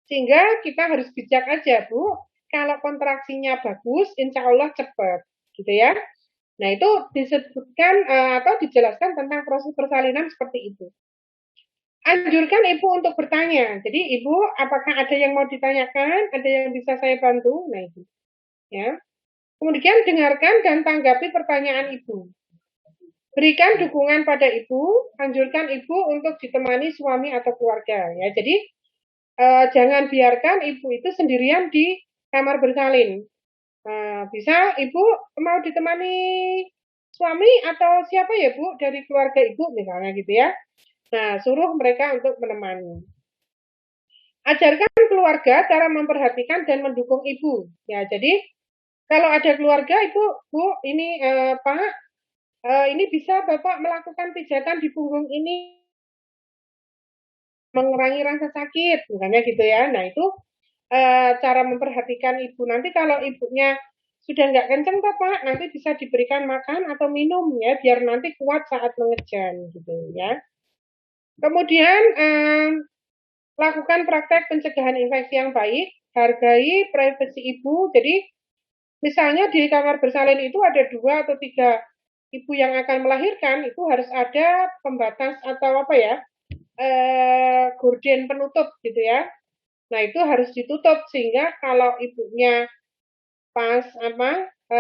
Sehingga kita harus bijak aja, Bu. Kalau kontraksinya bagus, insya Allah cepat. Gitu ya. Nah, itu disebutkan atau dijelaskan tentang proses persalinan seperti itu. Anjurkan ibu untuk bertanya. Jadi ibu, apakah ada yang mau ditanyakan? Ada yang bisa saya bantu? Nah itu, ya. Kemudian dengarkan dan tanggapi pertanyaan ibu. Berikan dukungan pada ibu. Anjurkan ibu untuk ditemani suami atau keluarga. Ya, jadi jangan biarkan ibu itu sendirian di kamar bersalin. Bisa ibu mau ditemani suami atau siapa ya Bu dari keluarga ibu misalnya gitu ya. Nah, suruh mereka untuk menemani. Ajarkan keluarga cara memperhatikan dan mendukung ibu. Ya, jadi kalau ada keluarga ibu, Bu, ini Pak, ini bisa Bapak melakukan pijatan di punggung ini mengurangi rasa sakit, misalnya gitu ya. Nah, itu cara memperhatikan ibu. Nanti kalau ibunya sudah nggak kenceng Pak, nanti bisa diberikan makan atau minum ya, biar nanti kuat saat mengejan gitu ya. Kemudian lakukan praktek pencegahan infeksi yang baik. hargai privasi ibu. Jadi misalnya di kamar bersalin itu ada 2 atau 3 ibu yang akan melahirkan, itu harus ada pembatas atau apa ya, gorden penutup gitu ya. Nah itu harus ditutup sehingga kalau ibunya pas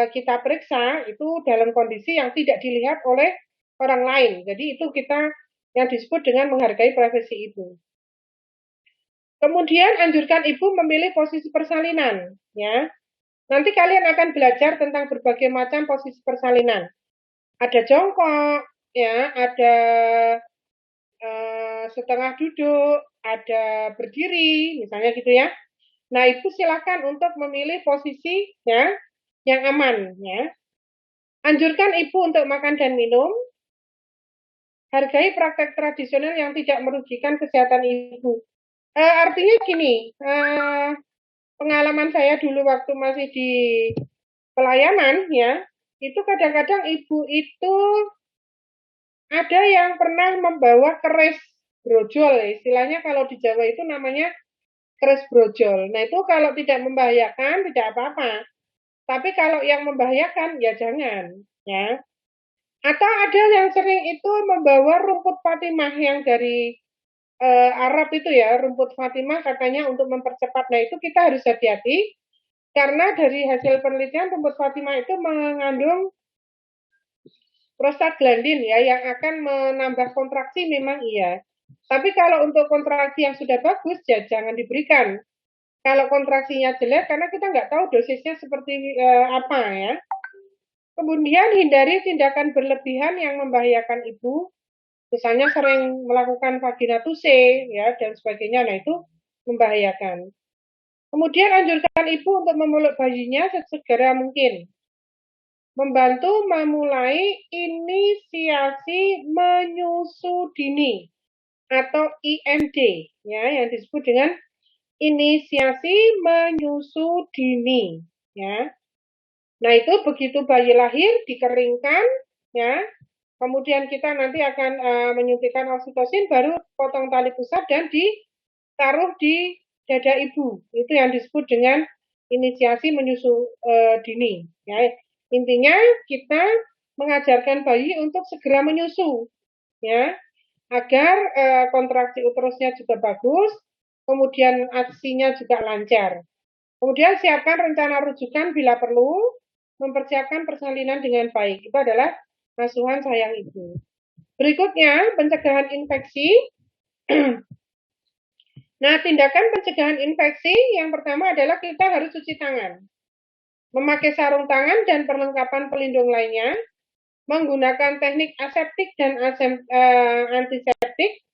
kita periksa itu dalam kondisi yang tidak dilihat oleh orang lain. Jadi itu kita yang disebut dengan menghargai privasi ibu. Kemudian anjurkan ibu memilih posisi persalinan, ya. Nanti kalian akan belajar tentang berbagai macam posisi persalinan. Ada jongkok, ya, ada setengah duduk, ada berdiri, misalnya gitu ya. Nah, ibu silakan untuk memilih posisi ya yang aman, ya. Anjurkan ibu untuk makan dan minum. Hargai praktek tradisional yang tidak merugikan kesehatan ibu. Artinya gini, pengalaman saya dulu waktu masih di pelayanan ya, itu kadang-kadang ibu itu ada yang pernah membawa keris brojol, istilahnya kalau di Jawa itu namanya keris brojol. Nah itu kalau tidak membahayakan tidak apa-apa, tapi kalau yang membahayakan ya jangan, ya. Atau ada yang sering itu membawa rumput Fatimah yang dari Arab itu ya, rumput Fatimah katanya untuk mempercepat. Nah itu kita harus hati-hati karena dari hasil penelitian rumput Fatimah itu mengandung prostaglandin ya yang akan menambah kontraksi memang iya. Tapi kalau untuk kontraksi yang sudah bagus ya jangan diberikan. Kalau kontraksinya jelek karena kita nggak tahu dosisnya seperti apa ya. Kemudian hindari tindakan berlebihan yang membahayakan ibu. Misalnya sering melakukan vaginatuse ya dan sebagainya. Nah itu membahayakan. Kemudian anjurkan ibu untuk memeluk bayinya sesegera mungkin. Membantu memulai inisiasi menyusu dini atau IMD ya yang disebut dengan inisiasi menyusu dini ya. Nah itu begitu bayi lahir dikeringkan ya. Kemudian kita nanti akan menyuntikkan oksitosin baru potong tali pusat dan ditaruh di dada ibu. Itu yang disebut dengan inisiasi menyusu dini ya. Intinya kita mengajarkan bayi untuk segera menyusu, ya, agar kontraksi uterusnya juga bagus, kemudian aksinya juga lancar. Kemudian siapkan rencana rujukan bila perlu, mempersiapkan persalinan dengan baik. Itu adalah asuhan sayang ibu. Berikutnya pencegahan infeksi. Nah, tindakan pencegahan infeksi yang pertama adalah kita harus cuci tangan. Memakai sarung tangan dan perlengkapan pelindung lainnya, menggunakan teknik aseptik dan antiseptik,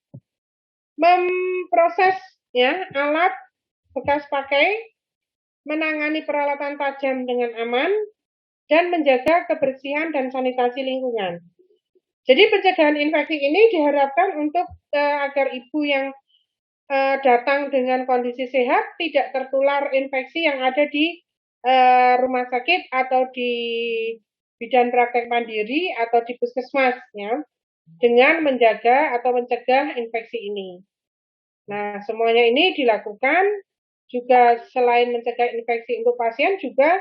memproses ya alat bekas pakai, menangani peralatan tajam dengan aman, dan menjaga kebersihan dan sanitasi lingkungan. Jadi pencegahan infeksi ini diharapkan untuk agar ibu yang datang dengan kondisi sehat tidak tertular infeksi yang ada di rumah sakit atau di bidan praktek mandiri atau di puskesmas ya, dengan menjaga atau mencegah infeksi ini. Nah, semuanya ini dilakukan juga selain mencegah infeksi untuk pasien juga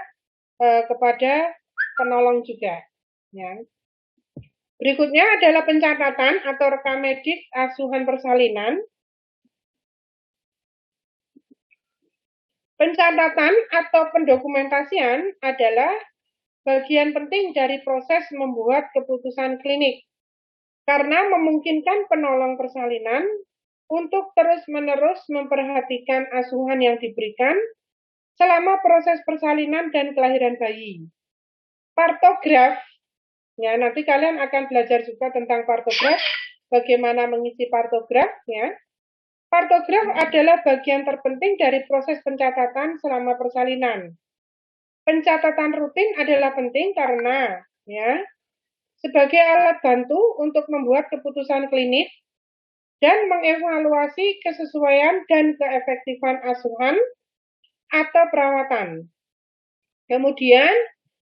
kepada penolong juga. Ya. Berikutnya adalah pencatatan atau rekam medis asuhan persalinan. Pencatatan atau pendokumentasian adalah bagian penting dari proses membuat keputusan klinik karena memungkinkan penolong persalinan untuk terus-menerus memperhatikan asuhan yang diberikan selama proses persalinan dan kelahiran bayi. Partograf, ya nanti kalian akan belajar juga tentang partograf, bagaimana mengisi partograf, ya. Partograf adalah bagian terpenting dari proses pencatatan selama persalinan. Pencatatan rutin adalah penting karena ya sebagai alat bantu untuk membuat keputusan klinis dan mengevaluasi kesesuaian dan keefektifan asuhan atau perawatan. Kemudian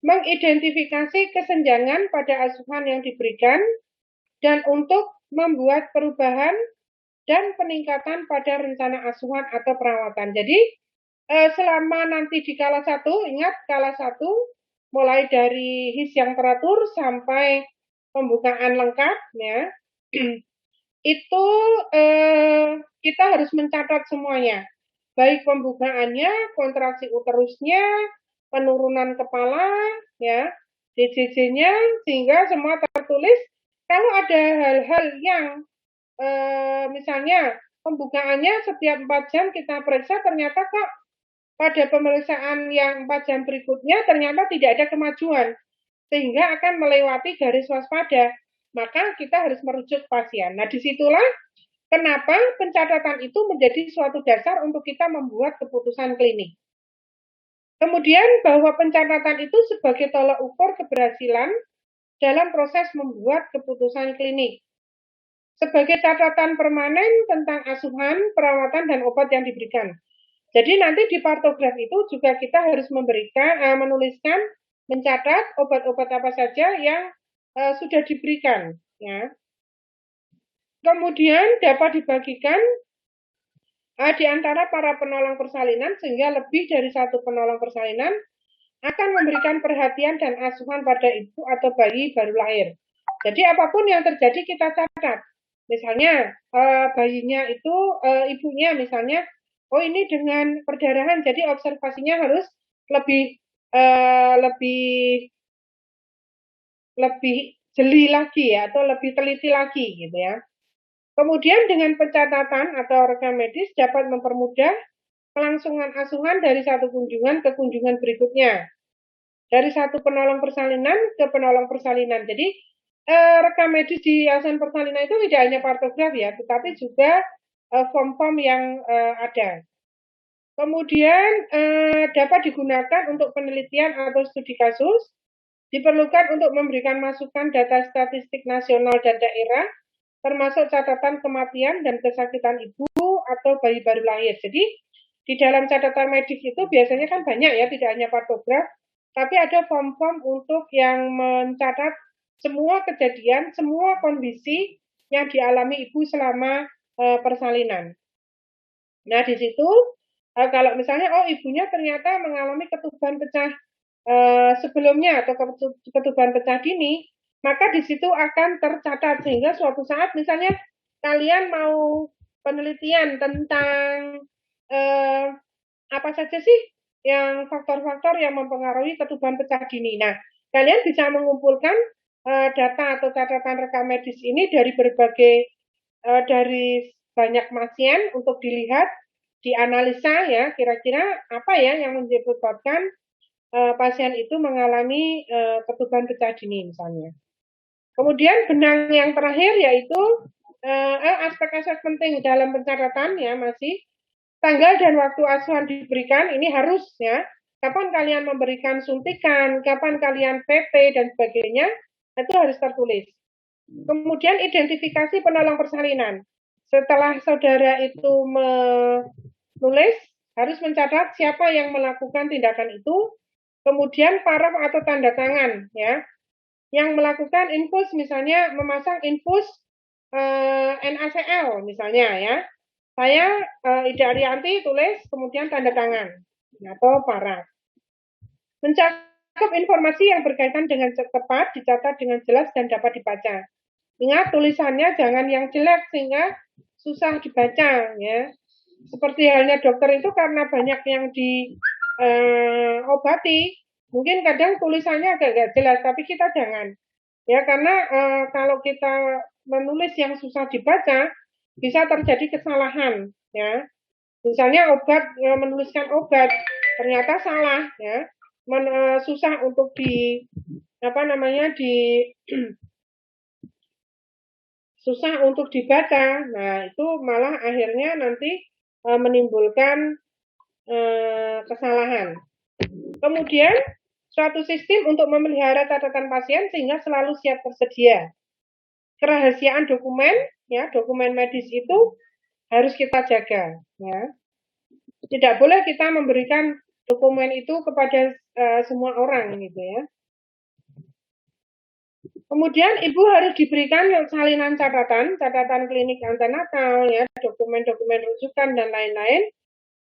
mengidentifikasi kesenjangan pada asuhan yang diberikan dan untuk membuat perubahan dan peningkatan pada rencana asuhan atau perawatan. Jadi selama nanti di kala 1, ingat kala 1 mulai dari his yang teratur sampai pembukaan lengkap ya. Itu kita harus mencatat semuanya. Baik pembukaannya, kontraksi uterusnya, penurunan kepala ya, DJJ-nya, sehingga semua tertulis. Kalau ada hal-hal yang misalnya pembukaannya setiap 4 jam kita periksa, ternyata kok pada pemeriksaan yang 4 jam berikutnya ternyata tidak ada kemajuan, sehingga akan melewati garis waspada, maka kita harus merujuk pasien. Nah, disitulah kenapa pencatatan itu menjadi suatu dasar untuk kita membuat keputusan klinik. Kemudian bahwa pencatatan itu sebagai tolak ukur keberhasilan dalam proses membuat keputusan klinik. Sebagai catatan permanen tentang asuhan, perawatan, dan obat yang diberikan. Jadi nanti di partograf itu juga kita harus menuliskan, mencatat obat-obat apa saja yang sudah diberikan. Ya. Kemudian dapat dibagikan di antara para penolong persalinan, sehingga lebih dari 1 penolong persalinan akan memberikan perhatian dan asuhan pada ibu atau bayi baru lahir. Jadi apapun yang terjadi kita catat. Misalnya bayinya itu ibunya misalnya, oh ini dengan perdarahan, jadi observasinya harus lebih jeli lagi ya, atau lebih teliti lagi gitu ya. Kemudian dengan pencatatan atau rekam medis dapat mempermudah kelangsungan asuhan dari satu kunjungan ke kunjungan berikutnya. Dari satu penolong persalinan ke penolong persalinan. Jadi rekam medis di asuhan persalinan itu tidak hanya partograf ya, tetapi juga form-form yang ada. Kemudian dapat digunakan untuk penelitian atau studi kasus, diperlukan untuk memberikan masukan data statistik nasional dan daerah, termasuk catatan kematian dan kesakitan ibu atau bayi baru lahir. Jadi di dalam catatan medis itu biasanya kan banyak ya, tidak hanya partograf, tapi ada form-form untuk yang mencatat semua kejadian, semua kondisi yang dialami ibu selama persalinan. Nah, di situ kalau misalnya ibunya ternyata mengalami ketuban pecah sebelumnya atau ketuban pecah dini, maka di situ akan tercatat, sehingga suatu saat misalnya kalian mau penelitian tentang apa saja sih yang faktor-faktor yang mempengaruhi ketuban pecah dini. Nah, kalian bisa mengumpulkan data atau catatan rekam medis ini dari berbagai dari banyak pasien untuk dilihat, dianalisa ya, kira-kira apa ya yang menyebabkan pasien itu mengalami ketuban pecah dini misalnya. Kemudian benang yang terakhir yaitu aspek-aspek penting dalam pencatatan ya, masih tanggal dan waktu asuhan diberikan, ini harus ya. Kapan kalian memberikan suntikan, kapan kalian PP dan sebagainya, itu harus tertulis. Kemudian identifikasi penolong persalinan. Setelah saudara itu menulis, harus mencatat siapa yang melakukan tindakan itu, kemudian paraf atau tanda tangan ya. Yang melakukan infus, misalnya memasang infus NaCl misalnya ya. Saya Ida Arianti tulis, kemudian tanda tangan atau paraf. Mencakup informasi yang berkaitan dengan tepat, dicatat dengan jelas dan dapat dibaca. Ingat tulisannya jangan yang jelek sehingga susah dibaca ya. Seperti halnya dokter itu karena banyak yang diobati, mungkin kadang tulisannya agak jelas, tapi kita jangan. Ya karena kalau kita menulis yang susah dibaca, bisa terjadi kesalahan ya. Misalnya menuliskan obat ternyata salah ya. Susah untuk susah untuk dibaca. Nah, itu malah akhirnya nanti menimbulkan kesalahan. Kemudian suatu sistem untuk memelihara catatan pasien sehingga selalu siap tersedia. Kerahasiaan dokumen, ya, dokumen medis itu harus kita jaga, ya. Tidak boleh kita memberikan dokumen itu kepada semua orang, gitu ya. Kemudian ibu harus diberikan salinan catatan klinik antenatal, ya, dokumen-dokumen rujukan dan lain-lain,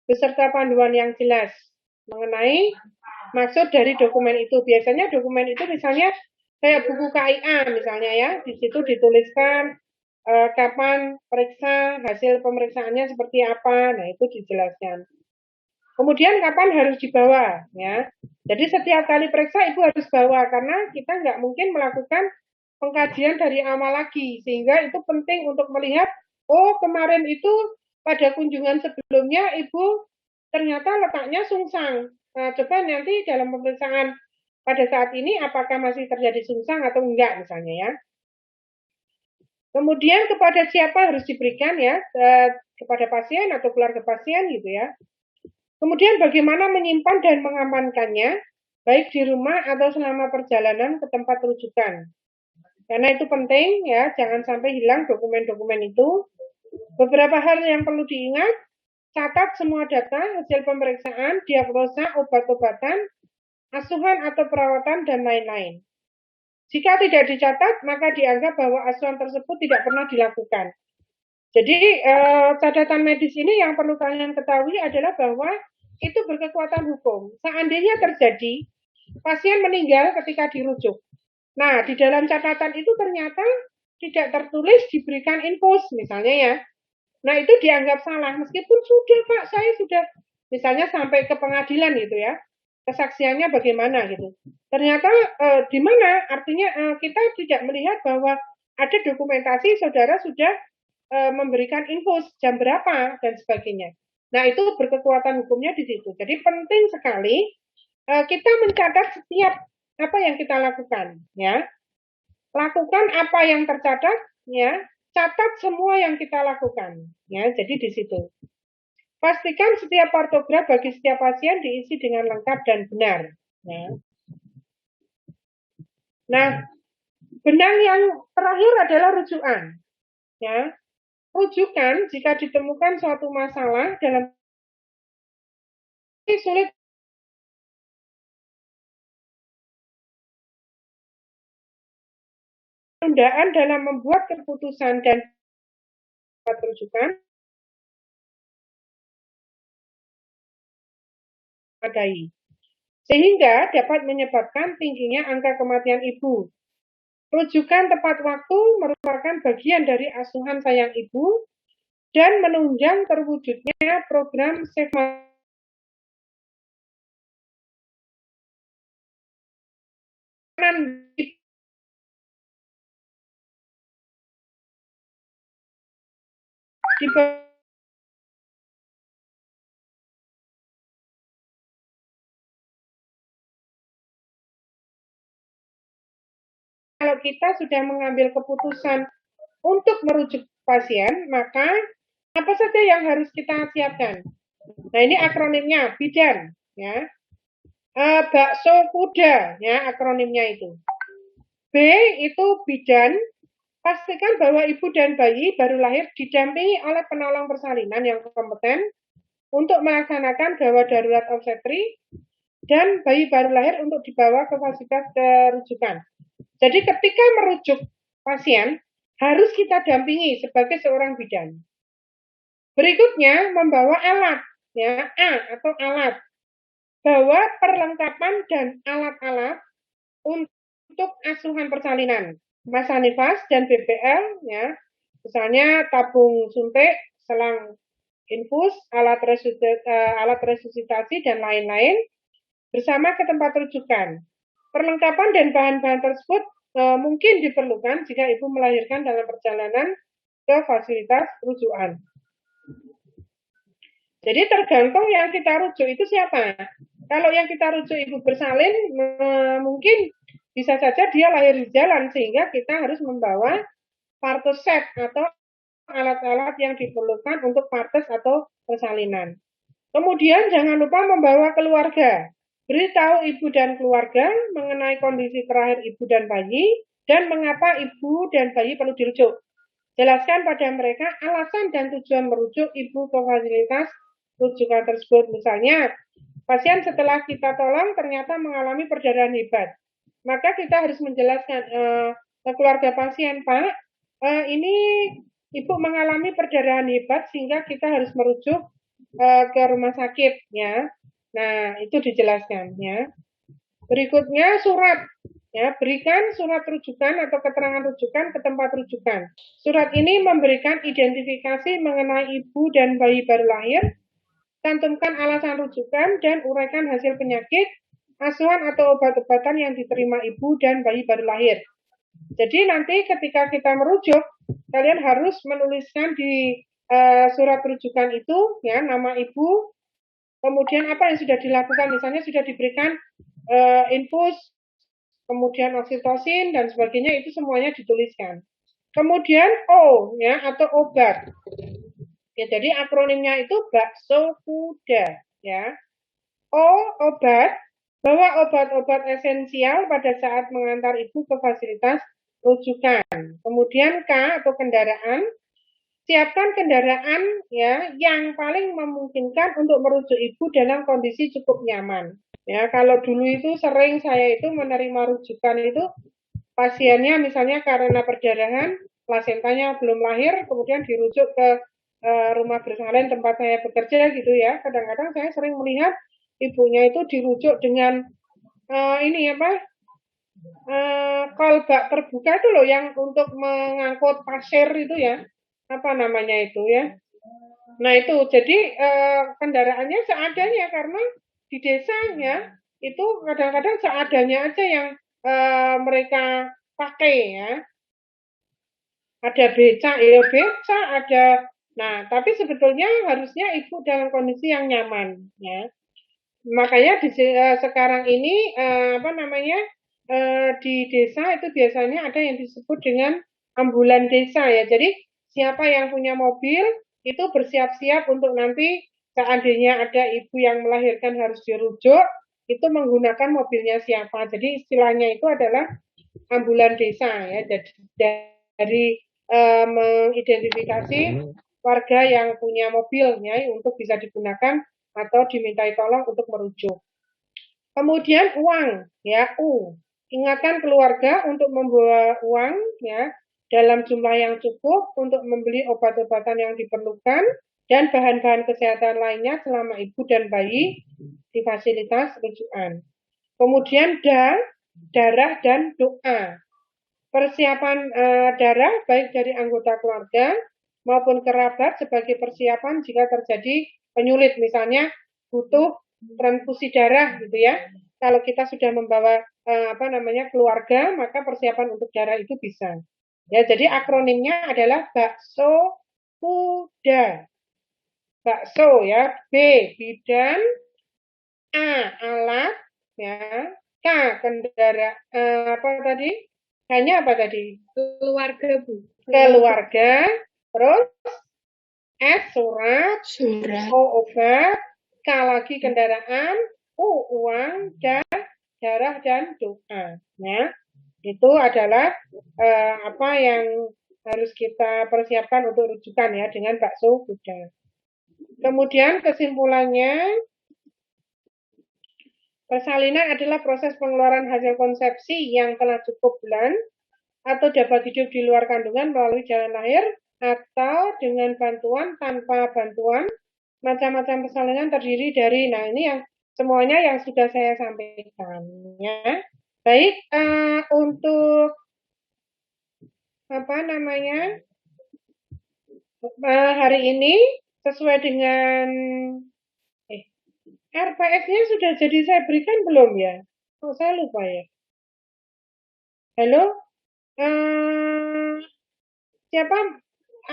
beserta panduan yang jelas mengenai maksud dari dokumen itu. Biasanya dokumen itu misalnya kayak buku KIA misalnya ya, di situ dituliskan kapan periksa, hasil pemeriksaannya seperti apa, nah itu dijelaskan. Kemudian kapan harus dibawa, ya. Jadi setiap kali periksa ibu harus bawa karena kita nggak mungkin melakukan pengkajian dari awal lagi, sehingga itu penting untuk melihat, oh kemarin itu pada kunjungan sebelumnya ibu ternyata letaknya sungsang. Nah, coba nanti dalam pemeriksaan pada saat ini apakah masih terjadi sungsang atau enggak misalnya ya. Kemudian kepada siapa harus diberikan ya, kepada pasien atau keluarga pasien gitu ya. Kemudian bagaimana menyimpan dan mengamankannya, baik di rumah atau selama perjalanan ke tempat rujukan. Karena itu penting ya, jangan sampai hilang dokumen-dokumen itu. Beberapa hal yang perlu diingat, catat semua data, hasil pemeriksaan, diagnosa, obat-obatan, asuhan atau perawatan, dan lain-lain. Jika tidak dicatat, maka dianggap bahwa asuhan tersebut tidak pernah dilakukan. Jadi catatan medis ini yang perlu kalian ketahui adalah bahwa itu berkekuatan hukum. Seandainya terjadi, pasien meninggal ketika dirujuk. Nah, di dalam catatan itu ternyata tidak tertulis diberikan infus, misalnya ya. Nah, itu dianggap salah, meskipun sudah Pak, saya sudah, misalnya sampai ke pengadilan gitu ya. Kesaksiannya bagaimana gitu. Ternyata di mana? Artinya kita tidak melihat bahwa ada dokumentasi saudara sudah memberikan infus jam berapa dan sebagainya. Nah, itu berkekuatan hukumnya di situ. Jadi penting sekali kita mencatat setiap apa yang kita lakukan, ya. Lakukan apa yang tercatat, ya. Catat semua yang kita lakukan, ya. Jadi di situ. Pastikan setiap partograf bagi setiap pasien diisi dengan lengkap dan benar, ya. Nah, benang yang terakhir adalah rujukan, ya. Rujukan jika ditemukan suatu masalah dalam sulit penundaan dalam membuat keputusan dan rujukan memadai, sehingga dapat menyebabkan tingginya angka kematian ibu. Rujukan tepat waktu merupakan bagian dari asuhan sayang ibu dan menunjang terwujudnya program Safe kalau kita sudah mengambil keputusan untuk merujuk pasien, maka apa saja yang harus kita siapkan? Nah, ini akronimnya, bidan, ya. Bakso kuda, ya, akronimnya itu. B itu bidan, pastikan bahwa ibu dan bayi baru lahir didampingi oleh penolong persalinan yang kompeten untuk melaksanakan gawat darurat obstetri dan bayi baru lahir untuk dibawa ke fasilitas rujukan. Jadi ketika merujuk pasien, harus kita dampingi sebagai seorang bidan. Berikutnya, membawa alat, ya, A atau alat. Bawa perlengkapan dan alat-alat untuk asuhan persalinan. Masa nifas dan BPL, ya. Misalnya tabung suntik, selang infus, alat resusitasi, dan lain-lain, bersama ke tempat rujukan. Perlengkapan dan bahan-bahan tersebut mungkin diperlukan jika ibu melahirkan dalam perjalanan ke fasilitas rujukan. Jadi tergantung yang kita rujuk itu siapa. Kalau yang kita rujuk ibu bersalin, mungkin bisa saja dia lahir di jalan, sehingga kita harus membawa partus set atau alat-alat yang diperlukan untuk partus atau persalinan. Kemudian jangan lupa membawa keluarga. Beritahu ibu dan keluarga mengenai kondisi terakhir ibu dan bayi dan mengapa ibu dan bayi perlu dirujuk. Jelaskan pada mereka alasan dan tujuan merujuk ibu ke fasilitas rujukan tersebut. Misalnya, pasien setelah kita tolong ternyata mengalami perdarahan hebat. Maka kita harus menjelaskan ke keluarga pasien, Pak, ini ibu mengalami perdarahan hebat sehingga kita harus merujuk ke rumah sakit ya. Nah, itu dijelaskan ya. Berikutnya surat ya, berikan surat rujukan atau keterangan rujukan ke tempat rujukan. Surat ini memberikan identifikasi mengenai ibu dan bayi baru lahir, cantumkan alasan rujukan dan uraikan hasil penyakit, asuhan atau obat-obatan yang diterima ibu dan bayi baru lahir. Jadi nanti ketika kita merujuk, kalian harus menuliskan di surat rujukan itu ya nama ibu, kemudian apa yang sudah dilakukan, misalnya sudah diberikan infus, kemudian oksitosin dan sebagainya, itu semuanya dituliskan. Kemudian O ya atau obat. Ya, jadi akronimnya itu bakso kuda ya. O obat, bawa obat-obat esensial pada saat mengantar ibu ke fasilitas rujukan. Kemudian K atau kendaraan, siapkan kendaraan ya yang paling memungkinkan untuk merujuk ibu dalam kondisi cukup nyaman. Ya, kalau dulu itu sering saya itu menerima rujukan itu pasiennya misalnya karena perdarahan, plasentanya belum lahir, kemudian dirujuk ke rumah bersalin tempat saya bekerja gitu ya. Kadang-kadang saya sering melihat ibunya itu dirujuk dengan ini apa? Kolbak terbuka itu loh yang untuk mengangkut pasir itu ya. Apa namanya itu ya? Nah itu jadi kendaraannya seadanya karena di desa ya itu kadang-kadang seadanya aja yang mereka pakai ya. Ada becak, ya becak ada. Nah tapi sebetulnya harusnya ibu dalam kondisi yang nyaman ya. Makanya sekarang ini apa namanya di desa itu biasanya ada yang disebut dengan ambulan desa ya. Jadi siapa yang punya mobil itu bersiap-siap untuk nanti seandainya ada ibu yang melahirkan harus dirujuk, itu menggunakan mobilnya siapa. Jadi istilahnya itu adalah ambulan desa ya. Jadi dari mengidentifikasi warga yang punya mobil ya untuk bisa digunakan atau dimintai tolong untuk merujuk. Kemudian uang ya U. Ingatkan keluarga untuk membawa uang ya dalam jumlah yang cukup untuk membeli obat-obatan yang diperlukan dan bahan-bahan kesehatan lainnya selama ibu dan bayi di fasilitas rujukan. Kemudian darah dan doa. Persiapan darah baik dari anggota keluarga maupun kerabat sebagai persiapan jika terjadi penyulit, misalnya butuh transfusi darah gitu ya. Kalau kita sudah membawa keluarga, maka persiapan untuk darah itu bisa. Ya, jadi akronimnya adalah bakso kuda. Bakso ya, B bidan, A alat ya, K kendaraan apa tadi? Hanya apa tadi? Keluarga, Bu. Keluarga, terus S surat, O obat, K lagi kendaraan, U uang, dan darah dan doa. Ya, itu adalah apa yang harus kita persiapkan untuk rujukan ya dengan bakso kuda. Kemudian kesimpulannya, persalinan adalah proses pengeluaran hasil konsepsi yang telah cukup bulan atau dapat hidup di luar kandungan melalui jalan lahir atau dengan bantuan tanpa bantuan. Macam-macam persalinan terdiri dari, nah ini yang semuanya yang sudah saya sampaikan ya. Baik, untuk apa namanya hari ini sesuai dengan RPS-nya sudah jadi saya berikan belum ya? Oh, saya lupa ya. Halo? Siapa?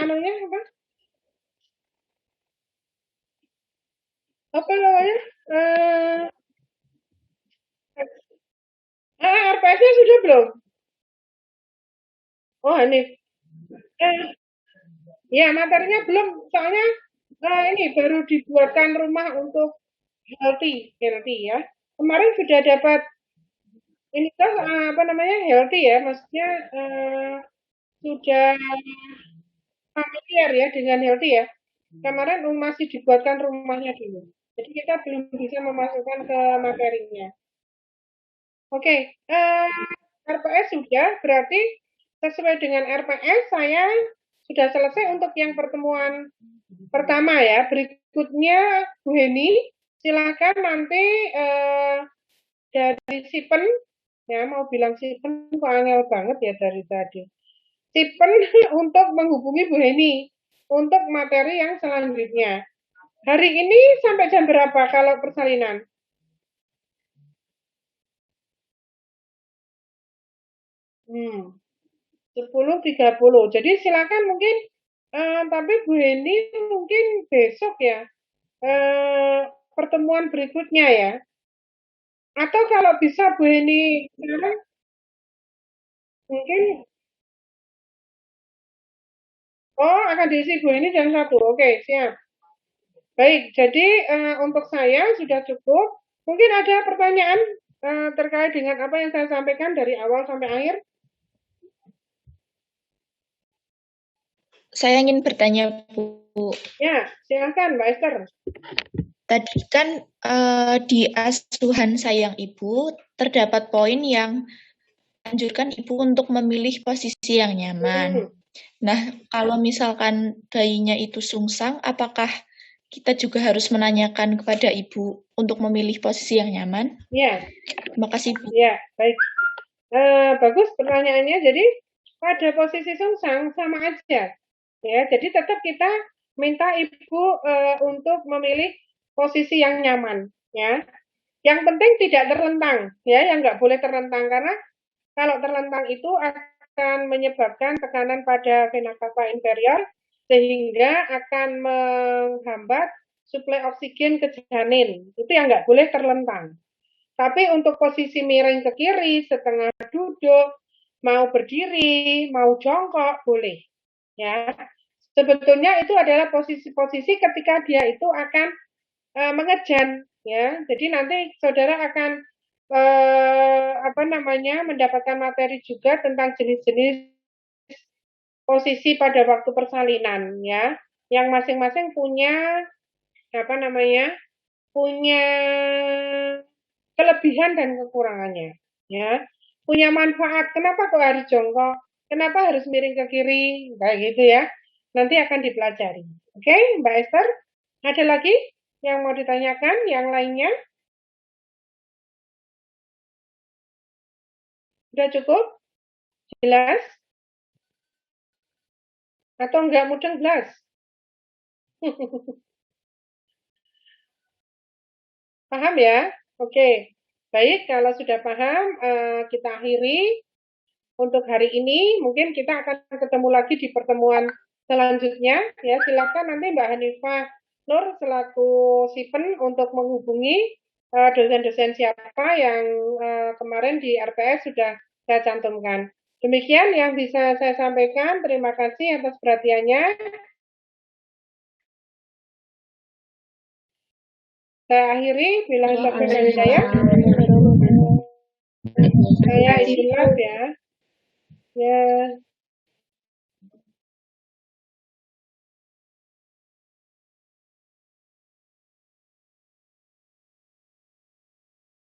Anunya apa? Apa namanya? RPS-nya sudah belum? Oh, ini. Ya, materinya belum. Soalnya ini baru dibuatkan rumah untuk healthy ya. Kemarin sudah dapat ini kan apa namanya healthy ya, maksudnya sudah familiar ya dengan healthy ya. Kemarin masih dibuatkan rumahnya dulu. Jadi kita belum bisa memasukkan ke materinya. Oke, RPS sudah, berarti sesuai dengan RPS saya sudah selesai untuk yang pertemuan pertama ya. Berikutnya Bu Heni, silakan nanti dari Sipen, ya mau bilang Sipen kok angel banget ya dari tadi. Sipen untuk menghubungi Bu Heni untuk materi yang selanjutnya. Hari ini sampai jam berapa kalau persalinan? 10.30. Jadi silakan mungkin, tapi Bu Heni mungkin besok ya, pertemuan berikutnya ya. Atau kalau bisa Bu Heni sekarang mungkin, akan diisi Bu Heni jam 1. Oke, siap. Baik, jadi untuk saya sudah cukup. Mungkin ada pertanyaan terkait dengan apa yang saya sampaikan dari awal sampai akhir? Saya ingin bertanya, Bu. Ya, silakan Mbak Esther. Tadi kan di asuhan sayang ibu terdapat poin yang anjurkan ibu untuk memilih posisi yang nyaman. Nah, kalau misalkan bayinya itu sungsang, apakah kita juga harus menanyakan kepada ibu untuk memilih posisi yang nyaman? Ya. Terima kasih, Bu. Ya, baik. Bagus pertanyaannya. Jadi pada posisi sungsang sama aja. Ya, jadi tetap kita minta ibu untuk memilih posisi yang nyaman. Ya, yang penting tidak terlentang. Ya, yang nggak boleh terlentang karena kalau terlentang itu akan menyebabkan tekanan pada vena cava inferior sehingga akan menghambat suplai oksigen ke janin. Itu yang nggak boleh terlentang. Tapi untuk posisi miring ke kiri, setengah duduk, mau berdiri, mau jongkok, boleh. Ya, sebetulnya itu adalah posisi-posisi ketika dia itu akan mengejan. Ya, jadi nanti saudara akan mendapatkan materi juga tentang jenis-jenis posisi pada waktu persalinan. Ya, yang masing-masing punya punya kelebihan dan kekurangannya, ya. Punya manfaat. Kenapa kok harus jongkok? Kenapa harus miring ke kiri? Kayak gitu ya. Nanti akan dipelajari. Oke, Mbak Esther, ada lagi yang mau ditanyakan? Yang lainnya? Sudah cukup? Jelas? Atau enggak mudeng jelas? Paham ya? Oke. Baik, kalau sudah paham, kita akhiri untuk hari ini. Mungkin kita akan ketemu lagi di pertemuan selanjutnya. Ya, silakan nanti Mbak Hanifah Nur selaku Sipen untuk menghubungi dosen-dosen siapa yang kemarin di RTS sudah saya cantumkan. Demikian yang bisa saya sampaikan. Terima kasih atas perhatiannya. Saya akhiri. Bilang taufiq wal hidayah. Saya istirahat ya. Ya.